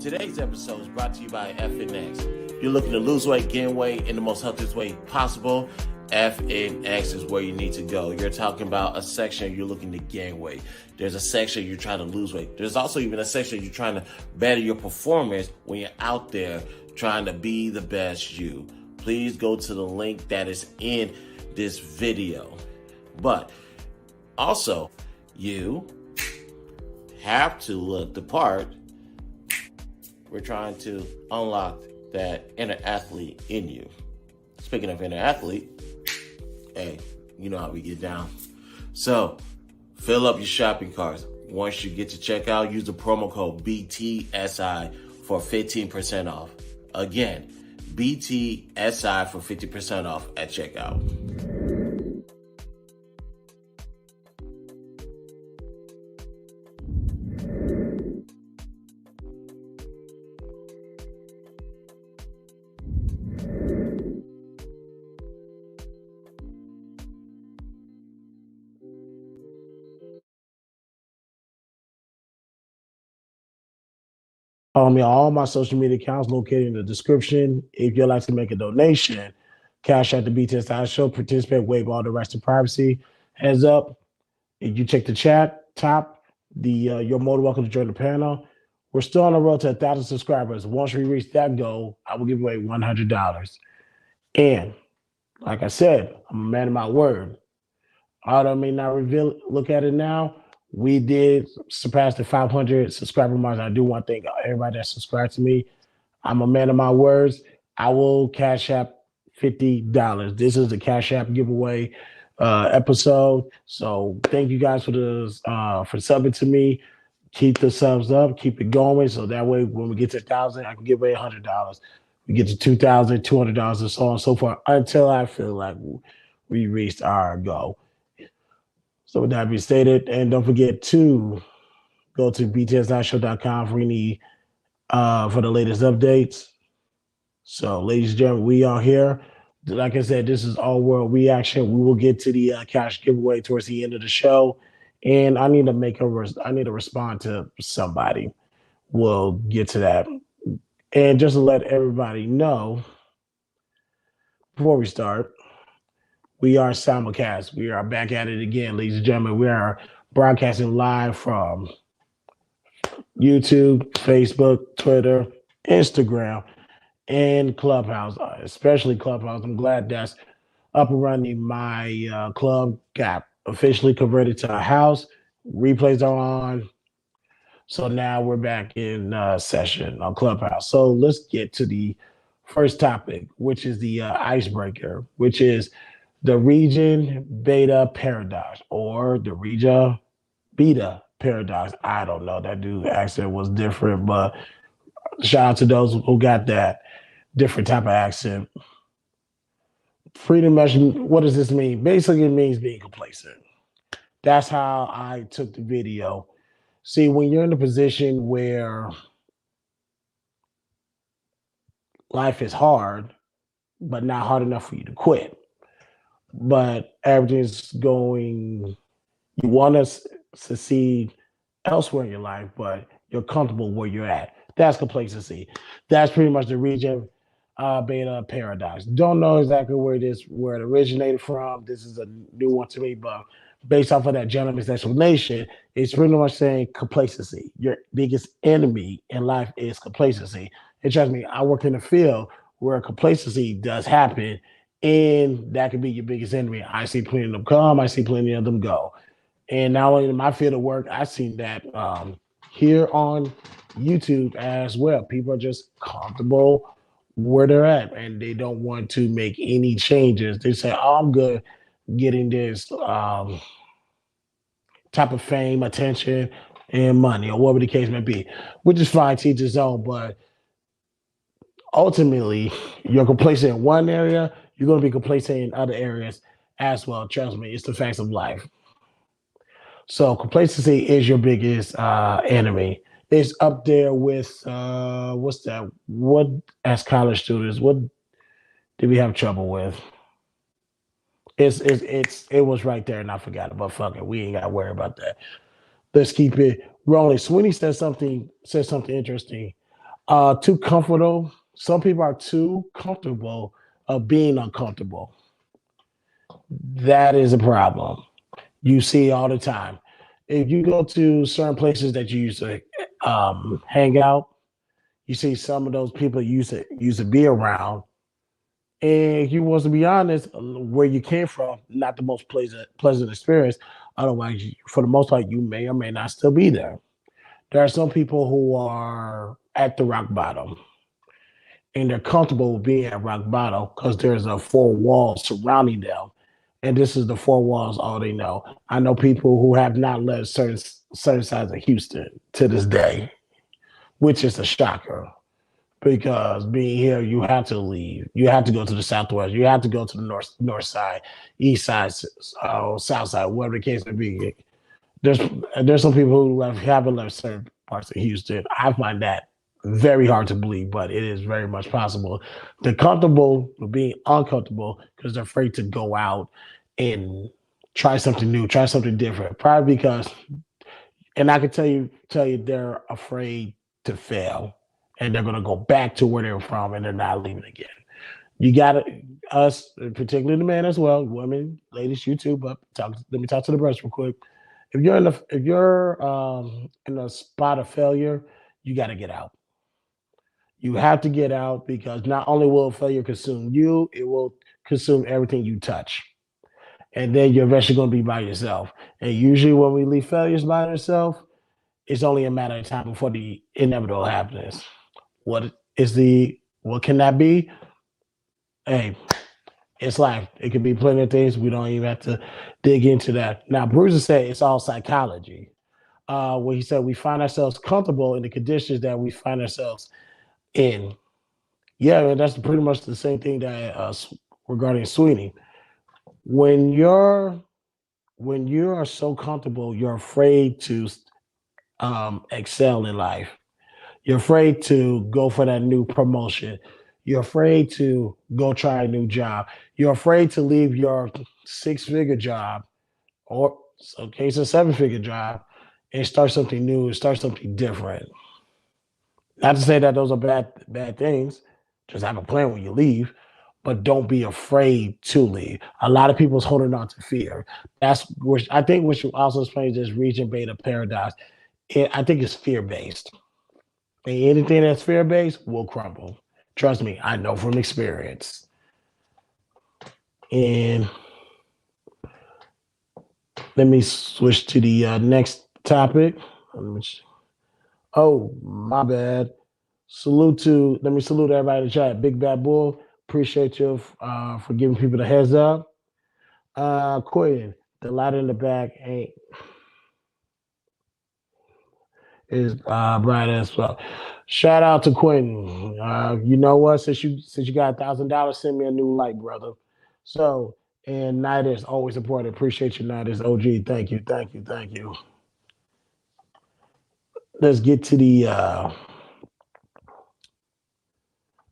Today's episode is brought to you by FNX. You're looking to lose weight, gain weight in the most healthiest way possible. FNX is where you need to go. You're talking about a section you're looking to gain weight. There's a section you're trying to lose weight. There's also even a section you're trying to better your performance when you're out there trying to be the best you. Please go to the link that is in this video. But also, you have to look the part. We're trying to unlock that inner athlete in you. Speaking of inner athlete, hey, you know how we get down. So, fill up your shopping carts. Once you get to checkout, use the promo code BTSI for 15% off. Again, BTSI for 50% off at checkout. Follow me on all my social media accounts located in the description. If you'd like to make a donation, cash out the B.TS show, participate, waive all the rights to privacy. Heads up, if you check the chat top, you're more than welcome to join the panel. We're still on the road to 1,000 subscribers. Once we reach that goal, I will give away $100. And like I said, I'm a man of my word. Although I may not look at it now, we did surpass the 500 subscriber mark. I do want to thank everybody that subscribed to me. I'm a man of my words. I will cash app $50. This is the cash app giveaway episode. So thank you guys for subbing to me. Keep the subs up, keep it going. So that way, when we get to 1,000, I can give away $100. We get to 2,000, $200, and so on and so forth until I feel like we reached our goal. So with that being stated, and don't forget to go to btshow.com for any for the latest updates. So, ladies and gentlemen, we are here. Like I said, this is All World Reaction. We will get to the cash giveaway towards the end of the show, and I need to respond to somebody. We'll get to that, and just to let everybody know before we start. We are simulcast. We are back at it again, ladies and gentlemen. We are broadcasting live from YouTube, Facebook, Twitter, Instagram, and Clubhouse, especially Clubhouse. I'm glad that's up and running. My club got officially converted to a house. Replays are on. So now we're back in session on Clubhouse. So let's get to the first topic, which is the icebreaker, which is the region beta paradox, or the region beta paradox. I don't know. That dude's accent was different, but shout out to those who got that different type of accent. Pretty much, what does this mean? Basically, it means being complacent. That's how I took the video. See, when you're in a position where life is hard, but not hard enough for you to quit, but everything's going, you want to succeed elsewhere in your life, but you're comfortable where you're at. That's complacency. That's pretty much the region beta paradox. Don't know exactly where it originated from. This is a new one to me, but based off of that gentleman's explanation, it's pretty much saying complacency. Your biggest enemy in life is complacency. And trust me, I work in a field where complacency does happen, and that could be your biggest enemy. I see plenty of them come. I see plenty of them go. And not only in my field of work, I've seen that here on YouTube as well. People are just comfortable where they're at, and they don't want to make any changes. They say, oh, I'm good getting this type of fame, attention, and money, or whatever the case may be, which is fine, teach his own. But ultimately, you're complacent in one area, you're going to be complacent in other areas as well. Trust me, it's the facts of life. So complacency is your biggest enemy. It's up there with what's that? What, as college students, what did we have trouble with? It was right there, and I forgot it, but fuck it, we ain't got to worry about that. Let's keep it rolling. Sweeney said something interesting. Too comfortable. Some people are too comfortable of being uncomfortable. That is a problem. You see all the time. If you go to certain places that you used to hang out, you see some of those people you used to be around. And you want to be honest, where you came from, not the most pleasant experience. Otherwise, for the most part, you may or may not still be there. There are some people who are at the rock bottom and they're comfortable with being at rock bottom because there's a four walls surrounding them. And this is the four walls, all they know. I know people who have not left certain sides of Houston to this day, which is a shocker because being here, you have to leave. You have to go to the southwest. You have to go to the north side, east side, south side, whatever the case may be. There's there's some people who haven't left certain parts of Houston. I find that very hard to believe, but it is very much possible. They're comfortable with being uncomfortable because they're afraid to go out and try something new, try something different. Probably because, and I can tell you, they're afraid to fail, and they're gonna go back to where they were from, and they're not leaving again. You got to us, particularly the men as well, women, ladies, you too. But let me talk to the brothers real quick. If you're in a spot of failure, you got to get out. You have to get out because not only will failure consume you, it will consume everything you touch. And then you're eventually going to be by yourself. And usually when we leave failures by ourselves, it's only a matter of time before the inevitable happens. What can that be? Hey, it's life. It could be plenty of things. We don't even have to dig into that. Now, Bruiser said it's all psychology. Where he said we find ourselves comfortable in the conditions that we find ourselves in. Yeah, man, that's pretty much the same thing that regarding Sweeney. When you're when you are so comfortable, you're afraid to excel in life. You're afraid to go for that new promotion. You're afraid to go try a new job. You're afraid to leave your six-figure job or some case a seven-figure job and start something new and start something different. Not to say that those are bad things. Just have a plan when you leave, but don't be afraid to leave. A lot of people's holding on to fear. That's which I think which also explains this region beta paradox. I think it's fear based. And anything that's fear based will crumble. Trust me, I know from experience. And let me switch to the next topic. Oh, my bad. Let me salute everybody in the chat. Big Bad Bull, appreciate you for giving people the heads up. Quinn, the light in the back ain't is bright as well. Shout out to Quentin. You know what? Since you got $1,000, send me a new light, brother. So and night is always important. Appreciate you, night is OG. Thank you, thank you, thank you. Let's get to the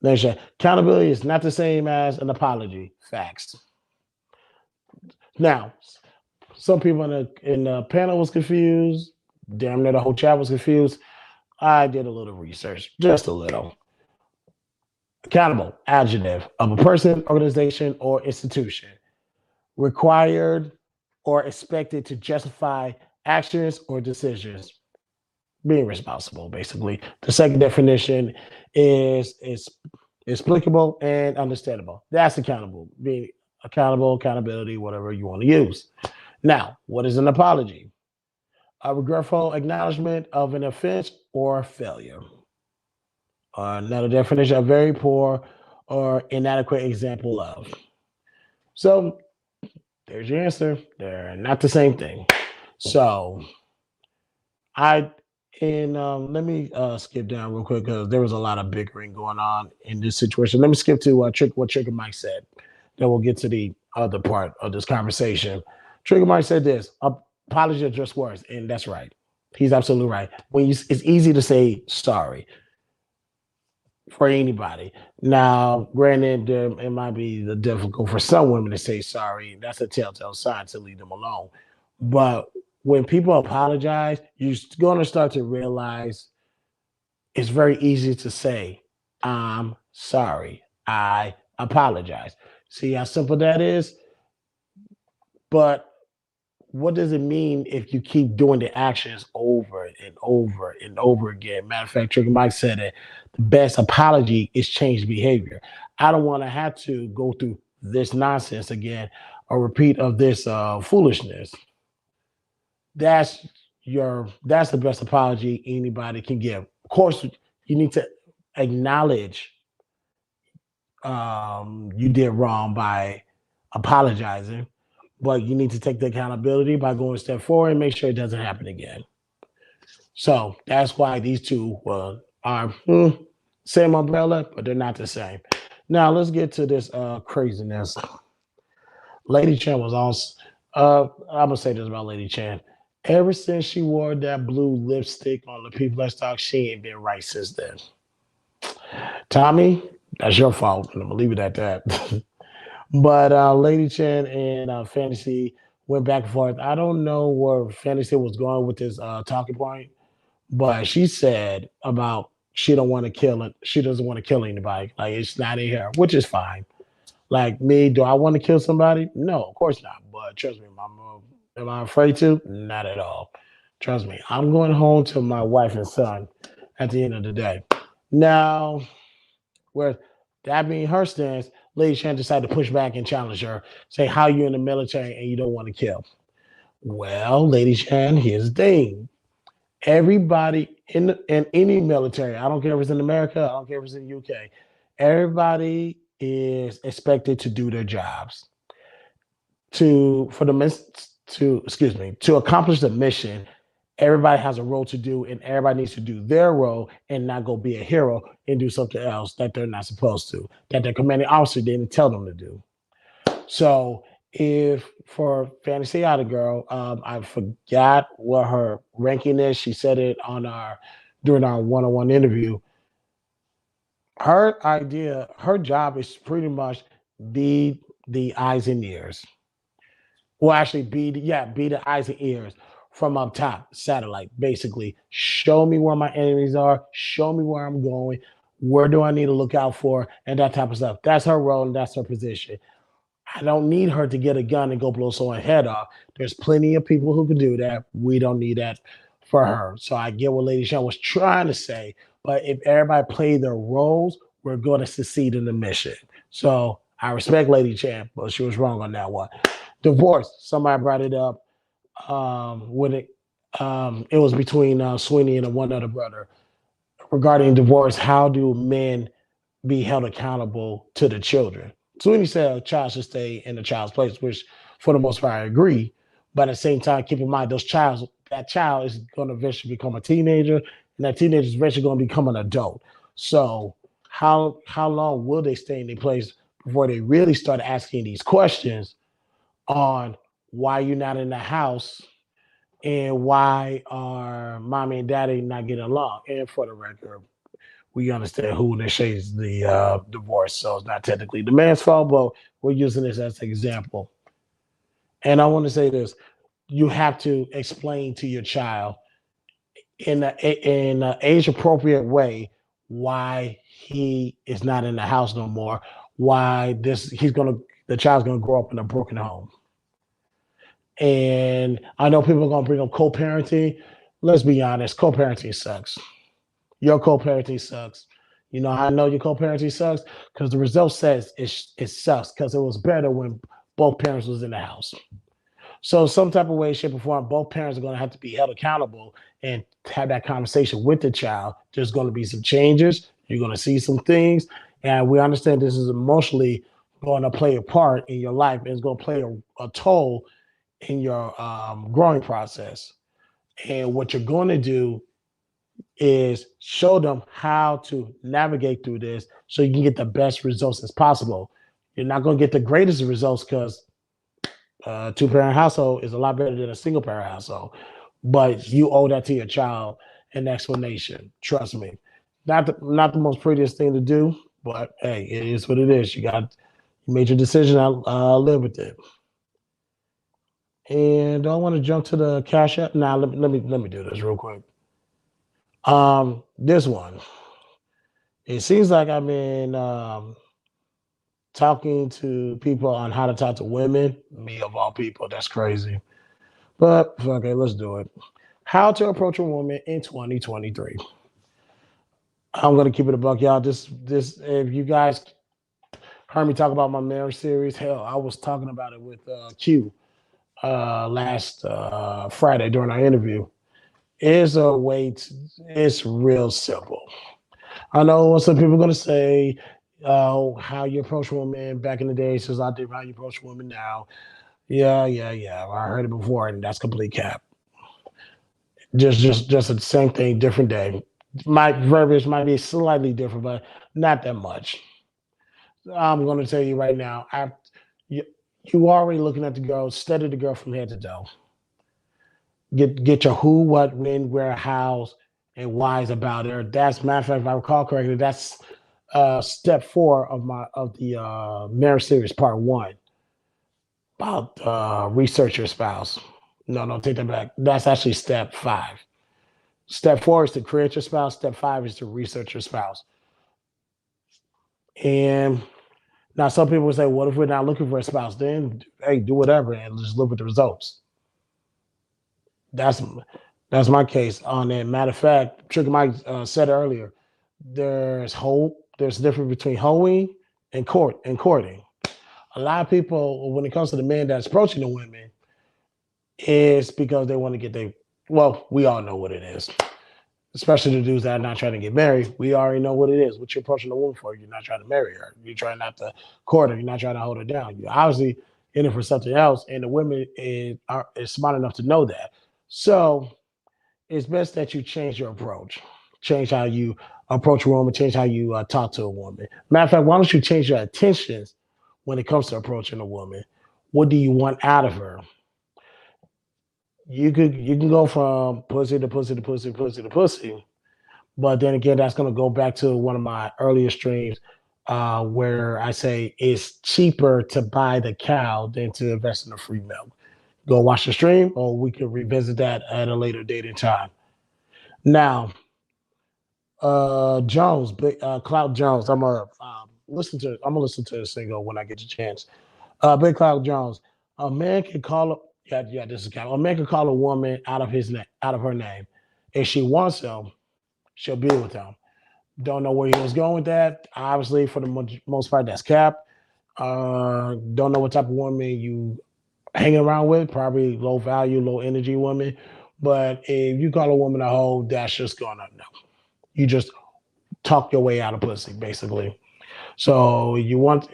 next chat. Accountability is not the same as an apology. Facts. Now, some people in the panel was confused. Damn near the whole chat was confused. I did a little research, just a little. Accountable, adjective of a person, organization, or institution. Required or expected to justify actions or decisions. Being responsible, basically. The second definition is explicable and understandable. That's accountable. Being accountable, accountability, whatever you want to use. Now, what is an apology? A regretful acknowledgement of an offense or failure. Another definition, a very poor or inadequate example of. So there's your answer. They're not the same thing. So I and let me skip down real quick because there was a lot of bickering going on in this situation. Let me skip to what Trigger Mike said. Then we'll get to the other part of this conversation. Trigger Mike said this: apologies are just words, and that's right. He's absolutely right. It's easy to say sorry for anybody. Now, granted, it might be difficult for some women to say sorry. That's a telltale sign to leave them alone. But when people apologize, you're going to start to realize it's very easy to say, I'm sorry. I apologize. See how simple that is? But what does it mean if you keep doing the actions over and over and over again? Matter of fact, Trigger Mike said it. The best apology is changed behavior. I don't want to have to go through this nonsense again, a repeat of this foolishness. That's that's the best apology anybody can give. Of course, you need to acknowledge you did wrong by apologizing, but you need to take the accountability by going a step forward and make sure it doesn't happen again. So that's why these two are same umbrella, but they're not the same. Now let's get to this craziness. Lady Chan was on. I'm gonna say this about Lady Chan. Ever since she wore that blue lipstick on the People Let's Talk, she ain't been right since then. Tommy, that's your fault. I'm gonna leave it at that. But Lady Chen and Fantasy went back and forth. I don't know where Fantasy was going with this talking point, but she said about she don't want to kill it. She doesn't want to kill anybody. Like it's not in her, which is fine. Like me, do I want to kill somebody? No, of course not. But trust me, Mama, am I afraid to? Not at all. Trust me, I'm going home to my wife and son at the end of the day. Now, where that being her stance, Lady Shan decided to push back and challenge her, say how you in the military and you don't want to kill. Well, Lady Shan, here's the thing. Everybody in any military, I don't care if it's in America, I don't care if it's in the UK, everybody is expected to do their jobs. To accomplish the mission, everybody has a role to do and everybody needs to do their role and not go be a hero and do something else that they're not supposed to, that their commanding officer didn't tell them to do. So if for Fantasy Island Girl, I forgot what her ranking is. She said it on our during our one-on-one interview. Her job is pretty much be the eyes and ears. Well, actually, be the eyes and ears from up top, satellite. Basically, show me where my enemies are, show me where I'm going, where do I need to look out for, and that type of stuff. That's her role and that's her position. I don't need her to get a gun and go blow someone's head off. There's plenty of people who can do that. We don't need that for her. So I get what Lady Shawn was trying to say, but if everybody play their roles, we're going to succeed in the mission. So I respect Lady Champ, but she was wrong on that one. Divorce. Somebody brought it up when it was between Sweeney and one other brother regarding divorce. How do men be held accountable to the children? Sweeney said a child should stay in the child's place, which for the most part I agree. But at the same time, keep in mind that child is going to eventually become a teenager, and that teenager is eventually going to become an adult. So how long will they stay in their place before they really start asking these questions on why you're not in the house and why are mommy and daddy not getting along? And for the record, we understand who initiates the divorce, so it's not technically the man's fault, but we're using this as an example. And I want to say this: you have to explain to your child in an age appropriate way why he is not in the house no more. Why the child's gonna grow up in a broken home. And I know people are gonna bring up co-parenting. Let's be honest, co-parenting sucks. Your co-parenting sucks. You know how I know your co-parenting sucks? Because the result says it sucks because it was better when both parents was in the house. So some type of way, shape, or form, both parents are going to have to be held accountable and have that conversation with the child. There's going to be some changes. You're going to see some things. And we understand this is emotionally going to play a part in your life and it's going to play a toll in your growing process. And what you're going to do is show them how to navigate through this so you can get the best results as possible. You're not going to get the greatest results because two-parent household is a lot better than a single-parent household, but you owe that to your child an explanation. Trust me. Not the most prettiest thing to do, but hey, it is what it is. You made your decision. I'll live with it. And do I want to jump to the Cash App? Now let me do this real quick. This one. It seems like I've been talking to people on how to talk to women. Me of all people, that's crazy. But okay, let's do it. How to approach a woman in 2023. I'm gonna keep it a buck, y'all. This if you guys heard me talk about my marriage series, hell, I was talking about it with Q last Friday during our interview. Is a way to, it's real simple. I know what some people are gonna say, how you approach women back in the day is not different how you approach women now. Yeah. I heard it before, and that's complete cap. Just the same thing, different day. My verbiage might be slightly different, but not that much. I'm gonna tell you right now, you, you already looking at the girl, study the girl from head to toe. Get your who, what, when, where, hows, and whys about her. That's matter of fact, if I recall correctly, that's step 4 of the marriage series part 1 about research your spouse. No, take that back. That's actually step 5. Step 4 is to create your spouse. Step 5 is to research your spouse. And now some people would say, what if we're not looking for a spouse? Then hey, do whatever and just look at the results. That's that's my case on it. Matter of fact, Tricky Mike said earlier, there's a difference between hoeing and courting. A lot of people, when it comes to the men that's approaching the women, is because they want to get well, we all know what it is. Especially the dudes that are not trying to get married. We already know what it is. What you're approaching a woman for, you're not trying to marry her. You're trying not to court her. You're not trying to hold her down. You're obviously in it for something else, and the women is smart enough to know that. So it's best that you change your approach, change how you approach a woman, change how you talk to a woman. Matter of fact, why don't you change your intentions when it comes to approaching a woman? What do you want out of her? You can go from pussy to pussy to pussy to pussy to pussy, but then again, that's going to go back to one of my earlier streams where I say it's cheaper to buy the cow than to invest in the free milk. Go watch the stream, or we can revisit that at a later date and time. Now, Jones, Cloud Jones. I'm gonna listen to the single when I get the chance. Big Cloud Jones. A man can call a this is kind of, a man can call a woman out of his name, out of her name. If she wants him, she'll be with him. Don't know where he was going with that. Obviously, for the most part, that's cap. Don't know what type of woman you hanging around with. Probably low value, low energy woman. But if you call a woman a hoe, that's just gonna no. You just talk your way out of pussy, basically. So if you want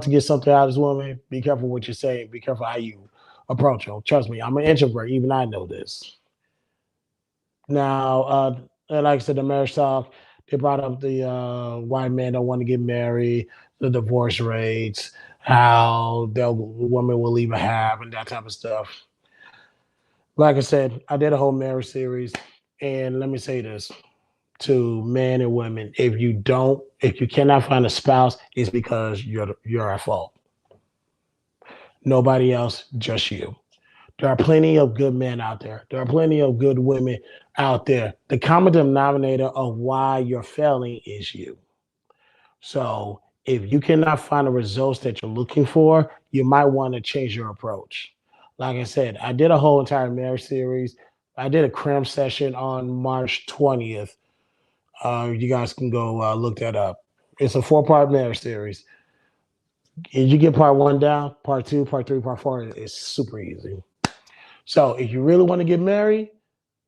to get something out of this woman, be careful what you say. Be careful how you approach her. Trust me, I'm an introvert. Even I know this. Now, like I said, the marriage talk, they brought up the why men don't want to get married, the divorce rates, how the woman will leave a half, and that type of stuff. Like I said, I did a whole marriage series, and let me say this to men and women: if you cannot find a spouse, it's because you're at fault. Nobody else, just you. There are plenty of good men out there. There are plenty of good women out there. The common denominator of why you're failing is you. So if you cannot find the results that you're looking for, you might want to change your approach. Like I said, I did a whole entire marriage series. I did a cram session on March 20th. You guys can go look that up. It's a 4-part marriage series. If you get part 1 down, part 2, part 3, part 4 is super easy. So if you really want to get married,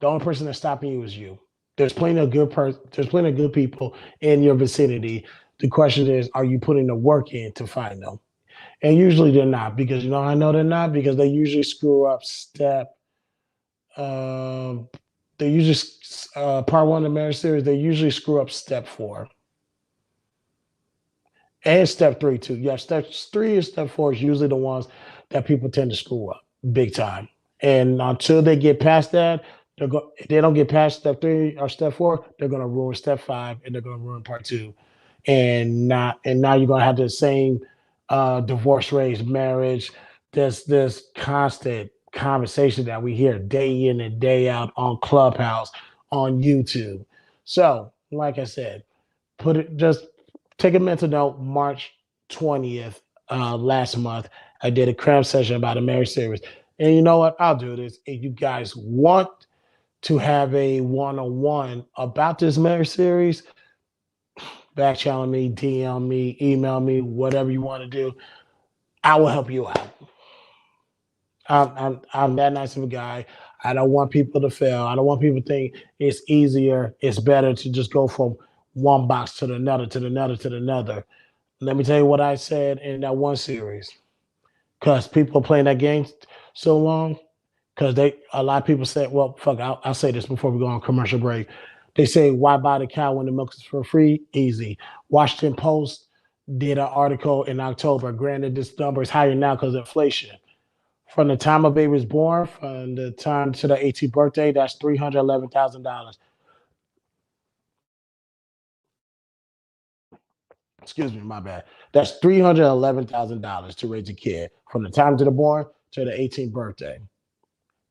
the only person that's stopping you is you. There's plenty of good people in your vicinity. The question is, are you putting the work in to find them? And usually they're not, because you know I know they're not, because they usually screw up um, they usually part 1 of the marriage series, they usually screw up step 4 and step 3 too. Yeah, step 3 and step 4 is usually the ones that people tend to screw up big time. And until they get past that, if they don't get past step 3 or step 4, they're gonna ruin step 5 and they're gonna ruin part 2. And now you're gonna have the same divorce rates, marriage. There's this constant conversation that we hear day in and day out on Clubhouse, on YouTube. So, like I said, just take a mental note. March 20th, last month, I did a cram session about a marriage series. And you know what? I'll do this. If you guys want to have a one-on-one about this marriage series, back channel me, DM me, email me, whatever you want to do. I will help you out. I'm that nice of a guy. I don't want people to fail. I don't want people to think it's easier, it's better to just go from one box to the another, to the another, to the another. Let me tell you what I said in that one series. Because people are playing that game so long, because a lot of people say, well, fuck, I'll say this before we go on commercial break. They say, why buy the cow when the milk is for free? Easy. Washington Post did an article in October. Granted, this number is higher now because of inflation. From the time a baby was born, from the time to the 18th birthday, that's $311,000. Excuse me, my bad. That's $311,000 to raise a kid from the time to the born to the 18th birthday.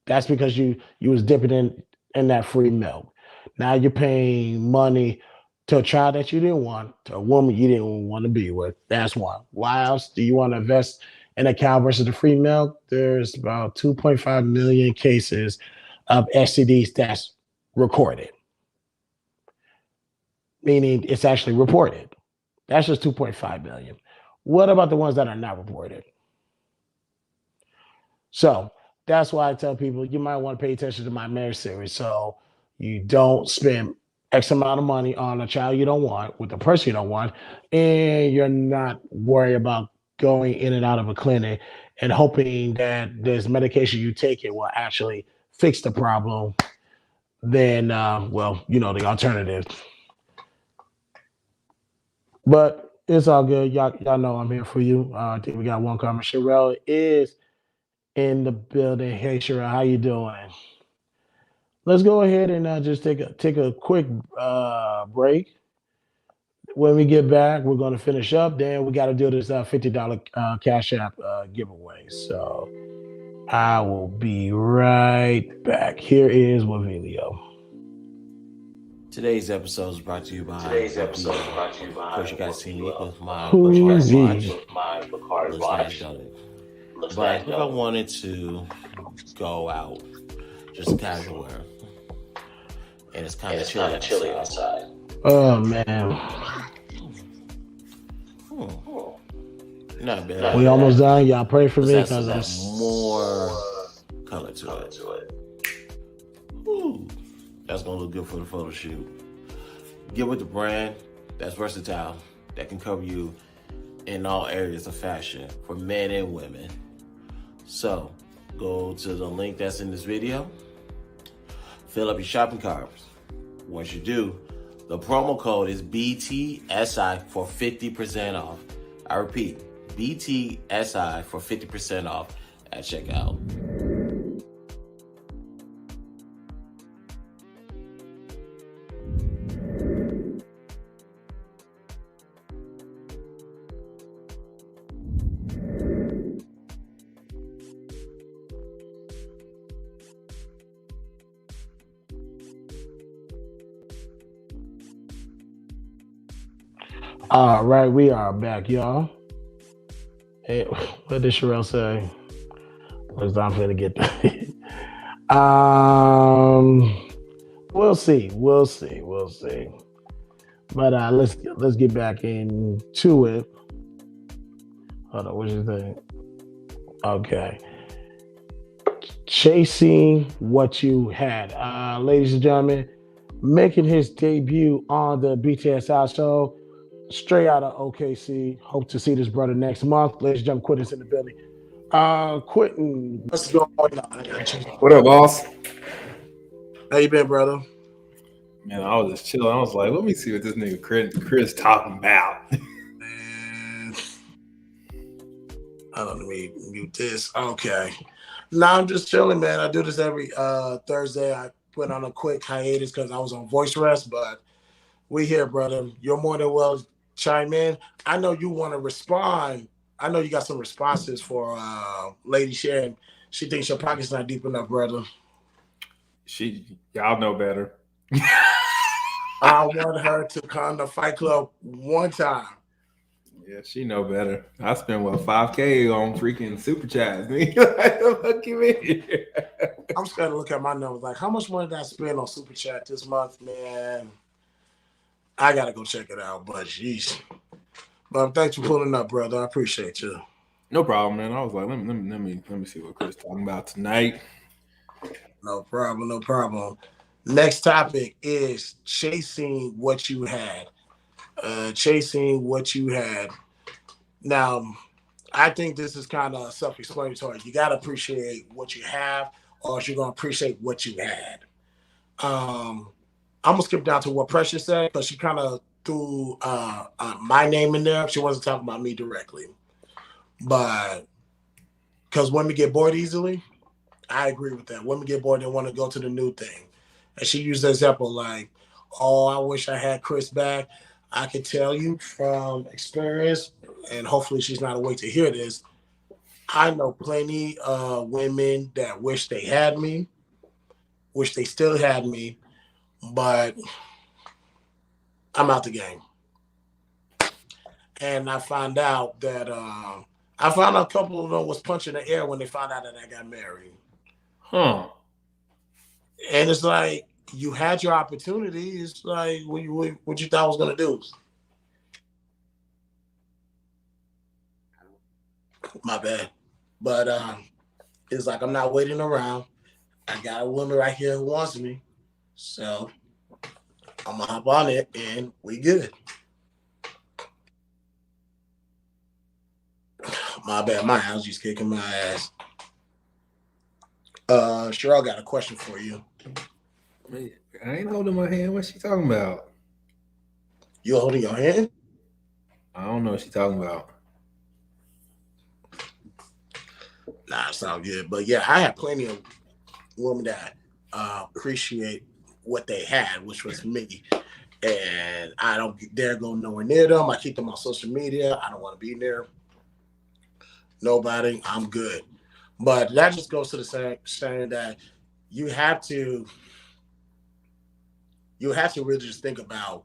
That's because you was dipping in that free milk. Now you're paying money to a child that you didn't want, to a woman you didn't want to be with. That's one. Why else do you want to invest in a cow versus the free milk? There's about 2.5 million cases of STDs that's recorded, meaning it's actually reported. That's just 2.5 million. What about the ones that are not reported? So that's why I tell people you might want to pay attention to my marriage series. So you don't spend X amount of money on a child you don't want with a person you don't want, and you're not worried about going in and out of a clinic and hoping that this medication you take it will actually fix the problem. Then, well, you know the alternative. But it's all good. Y'all know I'm here for you. I think we got one comment. Sherelle is in the building. Hey, Sherelle, how you doing? Let's go ahead and just take a quick break. When we get back, we're going to finish up. Then we got to do this $50 Cash App giveaway. So I will be right back. Here is Wavilio. Today's episode is brought to you by Of course, you guys see me with my Who's Bacardi he? watch. Looks nice, don't it? But if I wanted to go out, just casual wear, and it's kind of chilly outside. Oh man, Not bad. we almost done. Y'all pray for me But because I'm that's more color to it. Ooh, that's gonna look good for the photo shoot. Get with the brand that's versatile, that can cover you in all areas of fashion for men and women. So go to the link that's in this video, fill up your shopping carts. Once you do, the promo code is BTSI for 50% off. I repeat, BTSI for 50% off at checkout. all right. We are back, y'all. Hey, what did Sherelle say? Because I'm gonna get that. We'll see. But let's get back into it. Hold on, what you think? Okay. Chasing what you had. Ladies and gentlemen, making his debut on the B.TS show, straight out of OKC. Hope to see this brother next month. Ladies and gentlemen, Quentin's in the building. Quentin, what's going on? What up, boss? How you been, brother? Man, I was just chilling. I was like, let me see what this nigga Chris talking about. Man, I don't need to mute this. Okay. No, I'm just chilling, man. I do this every Thursday. I went on a quick hiatus because I was on voice rest, but we here, brother. You're more than well chime in. I know you want to respond. I know you got some responses for Lady Sharon. She thinks your pocket's not deep enough, brother. Y'all know better. I want her to come to Fight Club one time. Yeah, she know better. I spent what $5K on freaking super chats. Me, like, fuck you mean? I'm scared to look at my numbers. Like, how much money did I spend on Super Chat this month, man? I gotta go check it out, but jeez. But thanks for pulling up, brother. I appreciate you. No problem, man. I was like, let me see what Chris talking about tonight. No problem, no problem. Next topic is chasing what you had. Chasing what you had. Now, I think this is kind of self-explanatory. You gotta appreciate what you have, or else you're gonna appreciate what you had. I'm gonna skip down to what Precious said because she kind of threw my name in there. She wasn't talking about me directly, but because women get bored easily, I agree with that. Women get bored and want to go to the new thing. And she used the example like, "Oh, I wish I had Chris back." I can tell you from experience, and hopefully she's not awake to hear this. I know plenty of women that wish they had me, wish they still had me, but I'm out the game. And I found out that I found out a couple of them was punching the air when they found out that I got married. Huh. And it's like you had your opportunity. It's like what you thought I was gonna do. My bad. But it's like I'm not waiting around. I got a woman right here who wants me. So I'm gonna hop on it and we good. My bad, my allergies kicking my ass. Cheryl got a question for you. I ain't holding my hand. What's she talking about? You holding your hand? I don't know what she talking about. Nah, it's all good. But yeah, I have plenty of women that appreciate what they had, which was me. And I don't dare go nowhere near them. I keep them on social media. I don't want to be near nobody. I'm good. But that just goes to the saying that you have to really just think about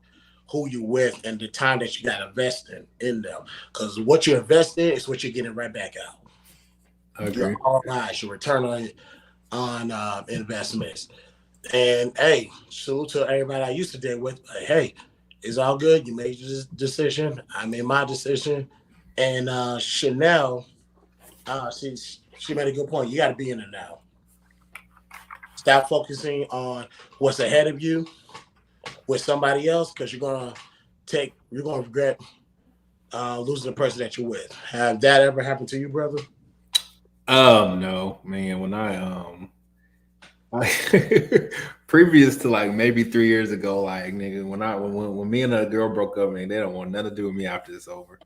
who you're with and the time that you got to invest in them. Because what you invest in is what you're getting right back out. I agree. Your ROIs, your return on investments. And hey, salute to everybody I used to deal with. Hey, it's all good. You made your decision. I made my decision. And Chanel, she made a good point. You got to be in it now. Stop focusing on what's ahead of you with somebody else because you're gonna regret losing the person that you're with. Have that ever happened to you, brother? No, man. When previous to like maybe 3 years ago, like nigga, when me and a girl broke up, man, they don't want nothing to do with me after it's over.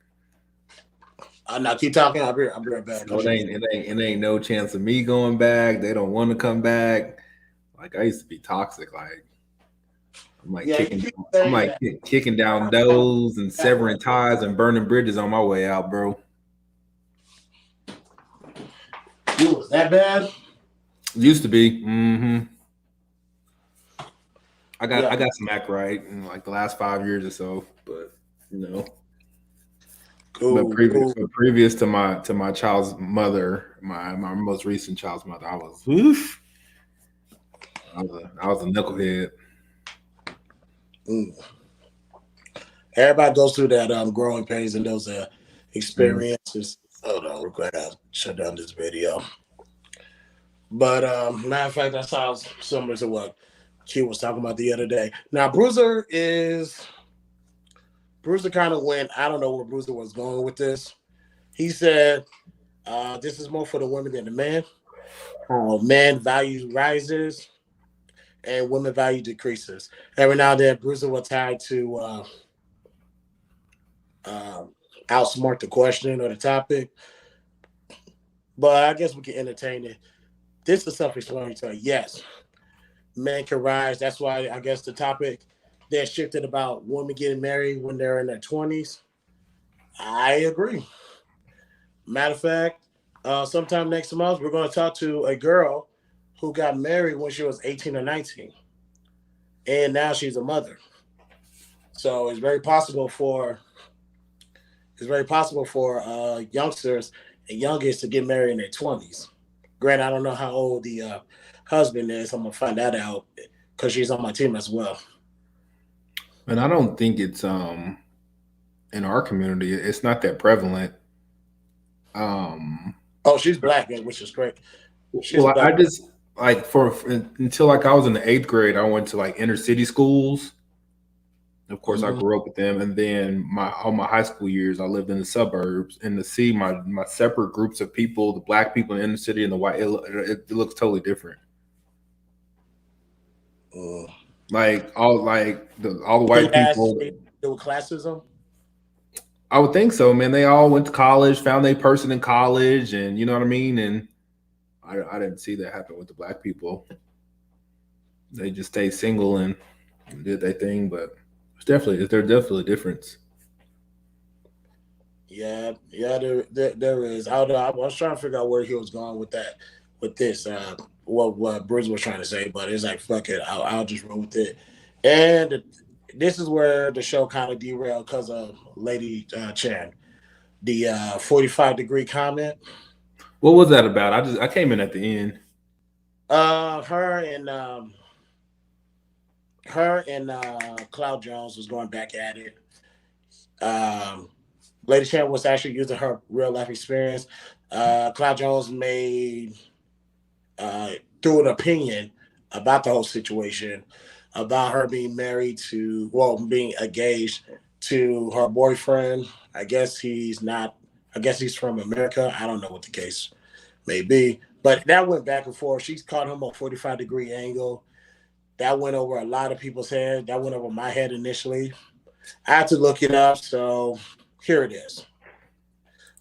Now keep talking. I'll be right back. So it ain't no chance of me going back. They don't want to come back. Like I used to be toxic. Like I'm like kicking down doors and severing ties and burning bridges on my way out, bro. You was that bad? Used to be. Mm-hmm. I got some act right in like the last 5 years or so, but you know. Cool, But previous to my child's mother, my most recent child's mother, I was oof. I was a knucklehead. Everybody goes through that growing pains and those experiences. Hold on, we're going to shut down this video. But matter of fact, that sounds similar to what Q was talking about the other day. Now, Bruiser kind of went, I don't know where Bruiser was going with this. He said, this is more for the women than the man. Man value rises and women value decreases. Every now and then, Bruiser will try to outsmart the question or the topic. But I guess we can entertain it. This is self-explanatory. Yes, men can rise. That's why I guess the topic that shifted about women getting married when they're in their 20s. I agree. Matter of fact, sometime next month, we're going to talk to a girl who got married when she was 18 or 19. And now she's a mother. So it's very possible for youngsters and youngest to get married in their 20s. Granted, I don't know how old the husband is. I'm gonna find that out because she's on my team as well. And I don't think it's in our community. It's not that prevalent. Oh, she's black, which is great. She's Well, black. I just like until like I was in the 8th grade, I went to like inner city schools. Of course, I Mhm. grew up with them, and then all my high school years, I lived in the suburbs. And to see my separate groups of people, the black people in the inner city and the white, it looks totally different. Uh, Like all the think white it has people. to do with classism. I would think so, man. They all went to college, found their person in college, and you know what I mean. And I didn't see that happen with the black people. They just stayed single and did their thing, but there's definitely a difference. Yeah, yeah, there is. I was trying to figure out where he was going with that, with this. What Bruce was trying to say, but it's like fuck it. I'll just roll with it. And this is where the show kind of derailed because of Lady Chan, the 45-degree comment. What was that about? I came in at the end. Her and Cloud Jones was going back at it. Um, Lady Chan was actually using her real life experience. Cloud Jones made uh, threw an opinion about the whole situation, about her being married to, well, being engaged to her boyfriend. I guess he's not. I guess he's from America. I don't know what the case may be, but that went back and forth. She's caught him a 45-degree angle. That went over a lot of people's head. That went over my head initially. I had to look it up, so here it is.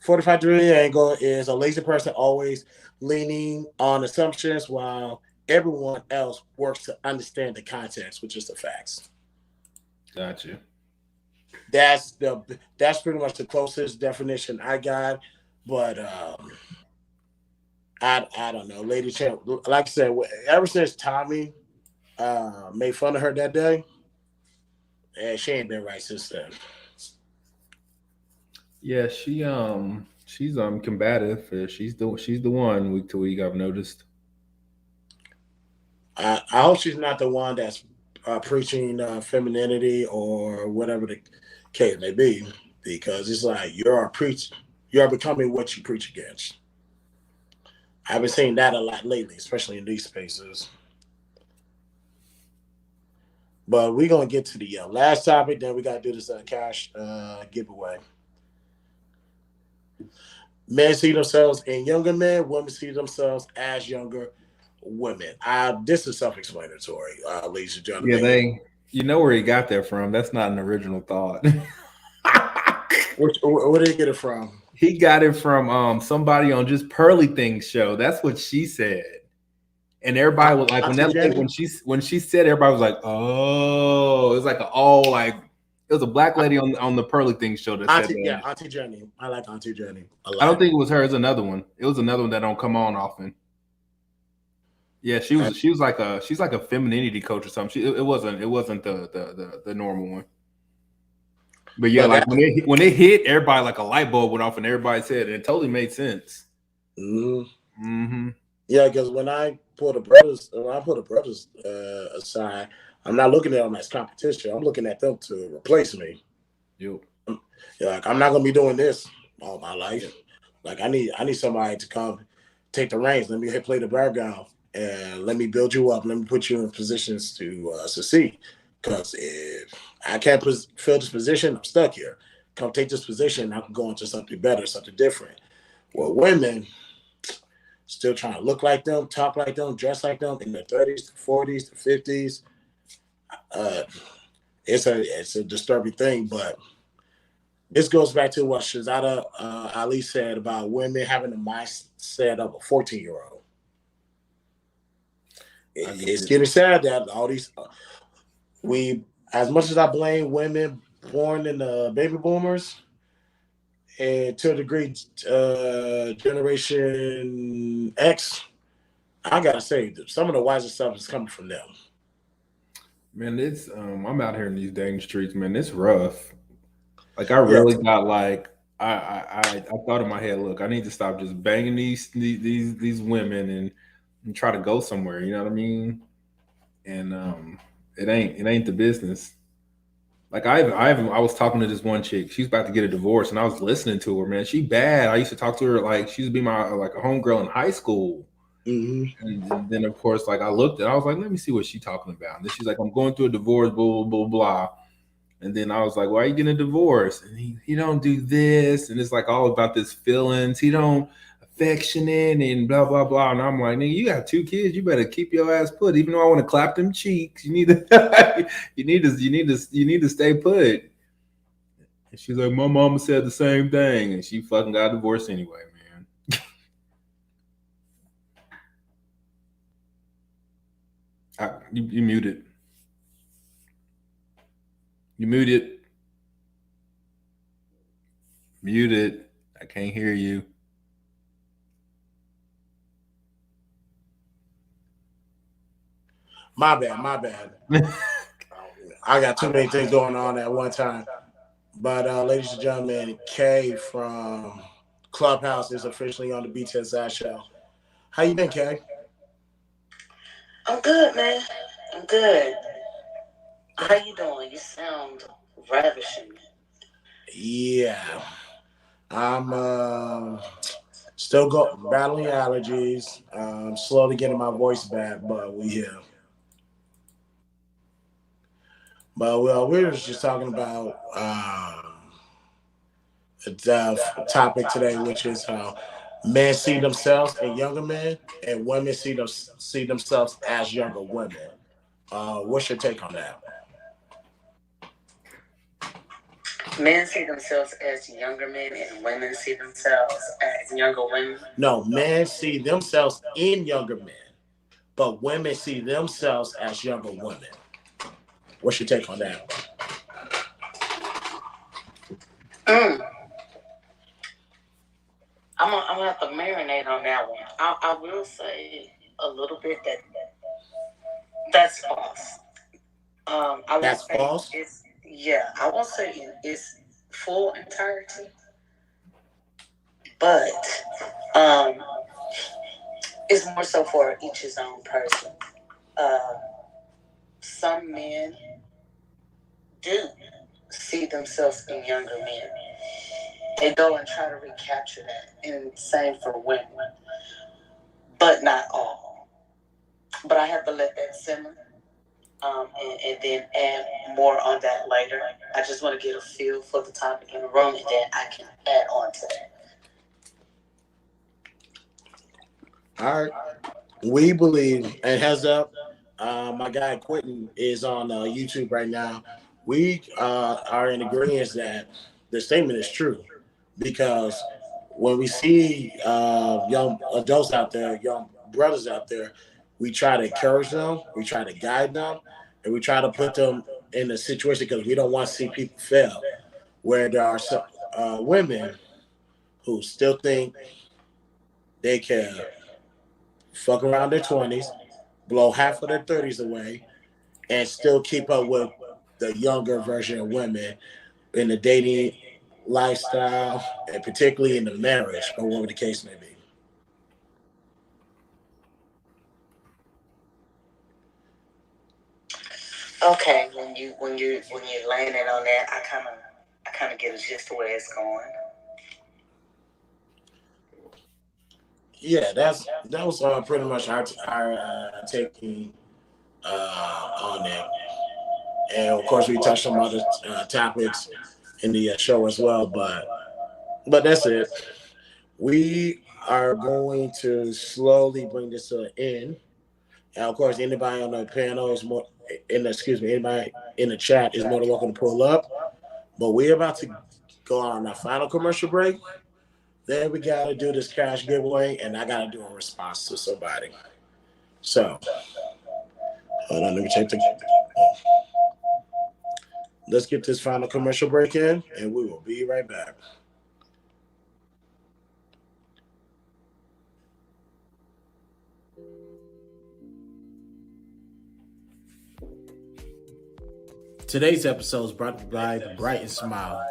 45-degree angle is a lazy person always leaning on assumptions while everyone else works to understand the context, which is the facts. Gotcha. That's pretty much the closest definition I got, but I don't know. Lady Champ, like I said, ever since Tommy made fun of her that day, and she ain't been right since then. Yeah, she's combative. She's the one week to week I've noticed. I hope she's not the one that's preaching femininity or whatever the case may be, because it's like you are becoming what you preach against. I've been seeing that a lot lately, especially in these spaces. But we're gonna get to the last topic. Then we gotta do this cash giveaway. Men see themselves in younger men. Women see themselves as younger women. This is self-explanatory, ladies and Yeah, gentlemen. you know where he got that from. That's not an original thought. Where did he get it from? He got it from somebody on just Pearly Things show. That's what she said. And everybody was like, Auntie Jenny? when she said, everybody was like, "Oh!" It was like all like it was a black lady on the Pearly Things show that said Auntie, yeah, that. Auntie Jenny. I like Auntie Jenny a I don't lot. think it was her. It was another one. It was another one that don't come on often. Yeah, she's like a femininity coach or something. It wasn't the normal one. But yeah, But like that, when it hit, everybody like a light bulb went off, and everybody said it totally made sense. mhm. Mm-hmm. Yeah, because when I put the brothers aside, I'm not looking at them as competition. I'm looking at them to replace me. Yep. Yeah, like I'm not gonna be doing this all my life. Like I need somebody to come take the reins. Let me play the background and let me build you up. Let me put you in positions to succeed. Because if I can't fill this position, I'm stuck here. Come take this position, I can go into something better, something different. Well, women still trying to look like them, talk like them, dress like them in their 30s, the 40s, the 50s. Uh, it's a disturbing thing, but this goes back to what Shazada Ali said about women having the mindset of a 14-year-old. It's getting sad that all these we, as much as I blame women born in the baby boomers, and to a degree, Generation X, I gotta say, some of the wisest stuff is coming from them. Man, it's I'm out here in these dang streets, man. It's rough. Like I Yeah, really got like I thought in my head, look, I need to stop just banging these women and try to go somewhere. You know what I mean? And it ain't the business. Like I was talking to this one chick. She's about to get a divorce, and I was listening to her. Man, she bad. I used to talk to her like she used to be my like a homegirl in high school. hmm And then of course, like I looked at, I was like, let me see what she's talking about. And then she's like, I'm going through a divorce, blah blah blah blah. And then I was like, why are you getting a divorce? And he don't do this. And it's like all about this feelings. He don't affectionate and blah, blah, blah. And I'm like, nigga, you got 2 kids. You better keep your ass put. Even though I want to clap them cheeks, you need to you need to stay put. And she's like, my mama said the same thing. And she fucking got divorced anyway, man. You muted. You muted. Muted. I can't hear you. my bad, my bad. I got too many things going on at one time. But ladies and gentlemen, Kay from Clubhouse is officially on the B.TS show. How you been, Kay? I'm good, man. I'm good. How you doing? You sound ravishing. Yeah, I'm still battling allergies. Slowly getting my voice back, but we here. But well, we were just talking about the topic today, which is how men see themselves as younger men and women see themselves as younger women. What's your take on that? Men see themselves as younger men and women see themselves as younger women. No, men see themselves in younger men, but women see themselves as younger women. What's your take on that? Mm. I'm gonna have to marinate on that one. I will say a little bit that's false. I won't That's say false. I won't say it's full entirety, but um, it's more so for each his own person. Uh, some men do see themselves in younger men. They go and try to recapture that, and same for women, but not all. But I have to let that simmer, and then add more on that later. I just want to get a feel for the topic in the room, and then I can add on to All right. We believe, and heads up, my guy Quentin is on YouTube right now. We are in agreement that the statement is true because when we see young adults out there, young brothers out there, we try to encourage them, we try to guide them, and we try to put them in a situation because we don't want to see people fail. Where there are some women who still think they can fuck around their 20s, blow half of their 30s away, and still keep up with the younger version of women in the dating lifestyle and particularly in the marriage or whatever the case may be. Okay, when you landed on that, I kind of get a gist of where it's going. Yeah, that was pretty much our taking on that, and of course we touched on other topics in the show as well. But that's it. We are going to slowly bring this to an end. And of course, anybody on the panel is more anybody in the chat is more than welcome to pull up. But we're about to go on our final commercial break. Then we gotta do this cash giveaway, and I gotta do a response to somebody. So hold on, let me check the. Let's get this final commercial break in, and we will be right back. Today's episode is brought to you by the Brytn Smile.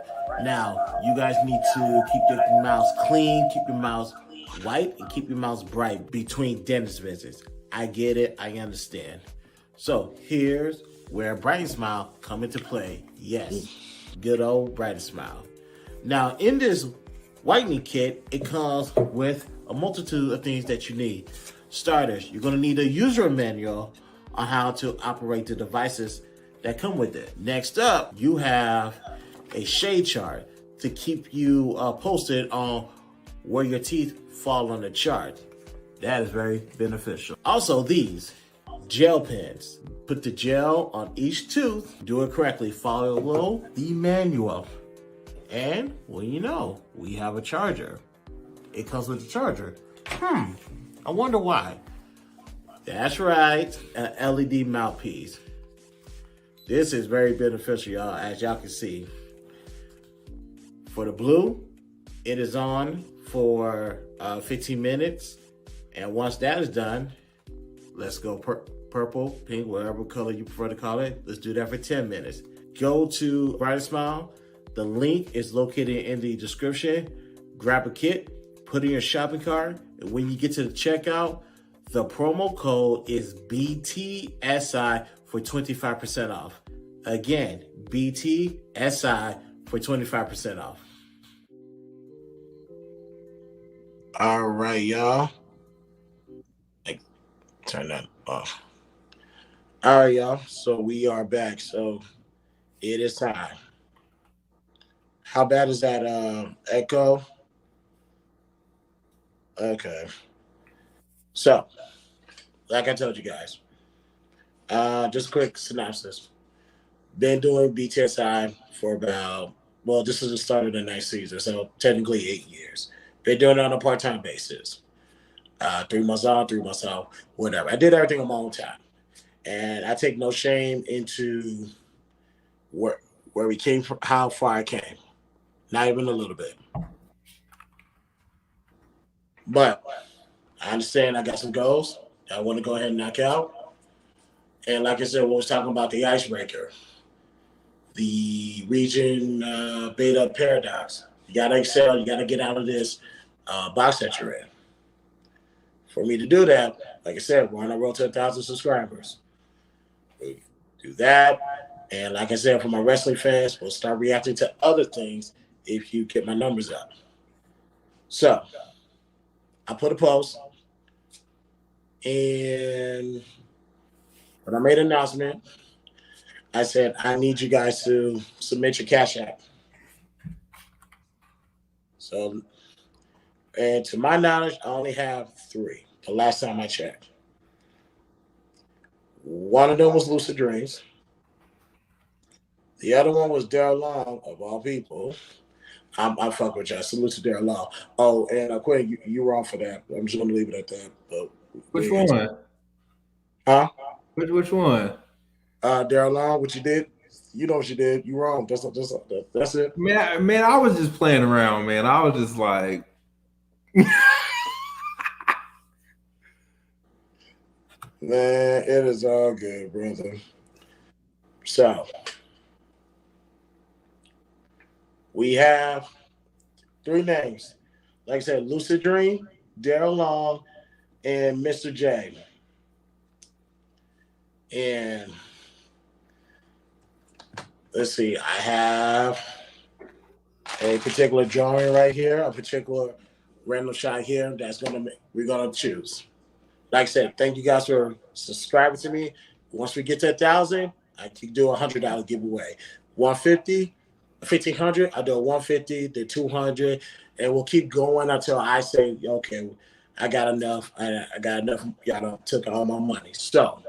Now, you guys need to keep your mouths clean, keep your mouths white, and keep your mouths bright between dentist visits. I get it, I understand. So here's where Brytn Smile come into play. Yes, good old Brytn Smile. Now, in this whitening kit, it comes with a multitude of things that you need. Starters, you're going to need a user manual on how to operate the devices that come with it. Next up, you have a shade chart to keep you posted on where your teeth fall on the chart. That is very beneficial. Also, these gel pens. Put the gel on each tooth, do it correctly, follow the manual. And, well, you know, we have a charger. It comes with a charger. I wonder why. That's right, an LED mouthpiece. This is very beneficial, y'all, as y'all can see. For the blue, it is on for 15 minutes. And once that is done, let's go purple, pink, whatever color you prefer to call it. Let's do that for 10 minutes. Go to Brytn Smile. The link is located in the description. Grab a kit, put it in your shopping cart, and when you get to the checkout, the promo code is BTSI for 25% off. Again, BTSI for 25% off. All right, y'all. Turn that off. All right, y'all. So we are back. So it is time. How bad is that echo? Okay. So, like I told you guys, just a quick synopsis. Been doing BTSI for about, well, this is the start of the next season, so technically 8 years. Been doing it on a part-time basis. 3 months on, 3 months off, whatever. I did everything on my own time. And I take no shame into where we came from, how far I came. Not even a little bit. But I understand I got some goals I want to go ahead and knock out. And like I said, we was talking about the icebreaker, the region beta paradox. You got to excel. You got to get out of this box that you're in. For me to do that, like I said, we're on a road to 1,000 subscribers. We do that. And like I said, for my wrestling fans, we'll start reacting to other things if you get my numbers up. So I put a post, and when I made an announcement, I said, I need you guys to submit your Cash App. So, and to my knowledge, I only have 3 the last time I checked. One of them was Lucid Dreams. The other one was Daryl Long, of all people. I fuck with y'all. Salute to Daryl Long. Oh, and Quinn, you were off for that. I'm just going to leave it at that. But which one? Huh? Which one? Daryl Long, what you did? You know what you did. You wrong. That's it. Man, I was just playing around, man. I was just like... Man, it is all good, brother. So, we have 3 names. Like I said, Lucid Dream, Daryl Long, and Mr. J. And let's see, I have a particular drawing right here, a particular random shot here we're gonna choose. Like I said, thank you guys for subscribing to me. Once we get to 1,000, I can do a $100 giveaway. 150, 1,500, I do a 150, the 200, and we'll keep going until I say, okay, I got enough. I got enough. Y'all took all my money. So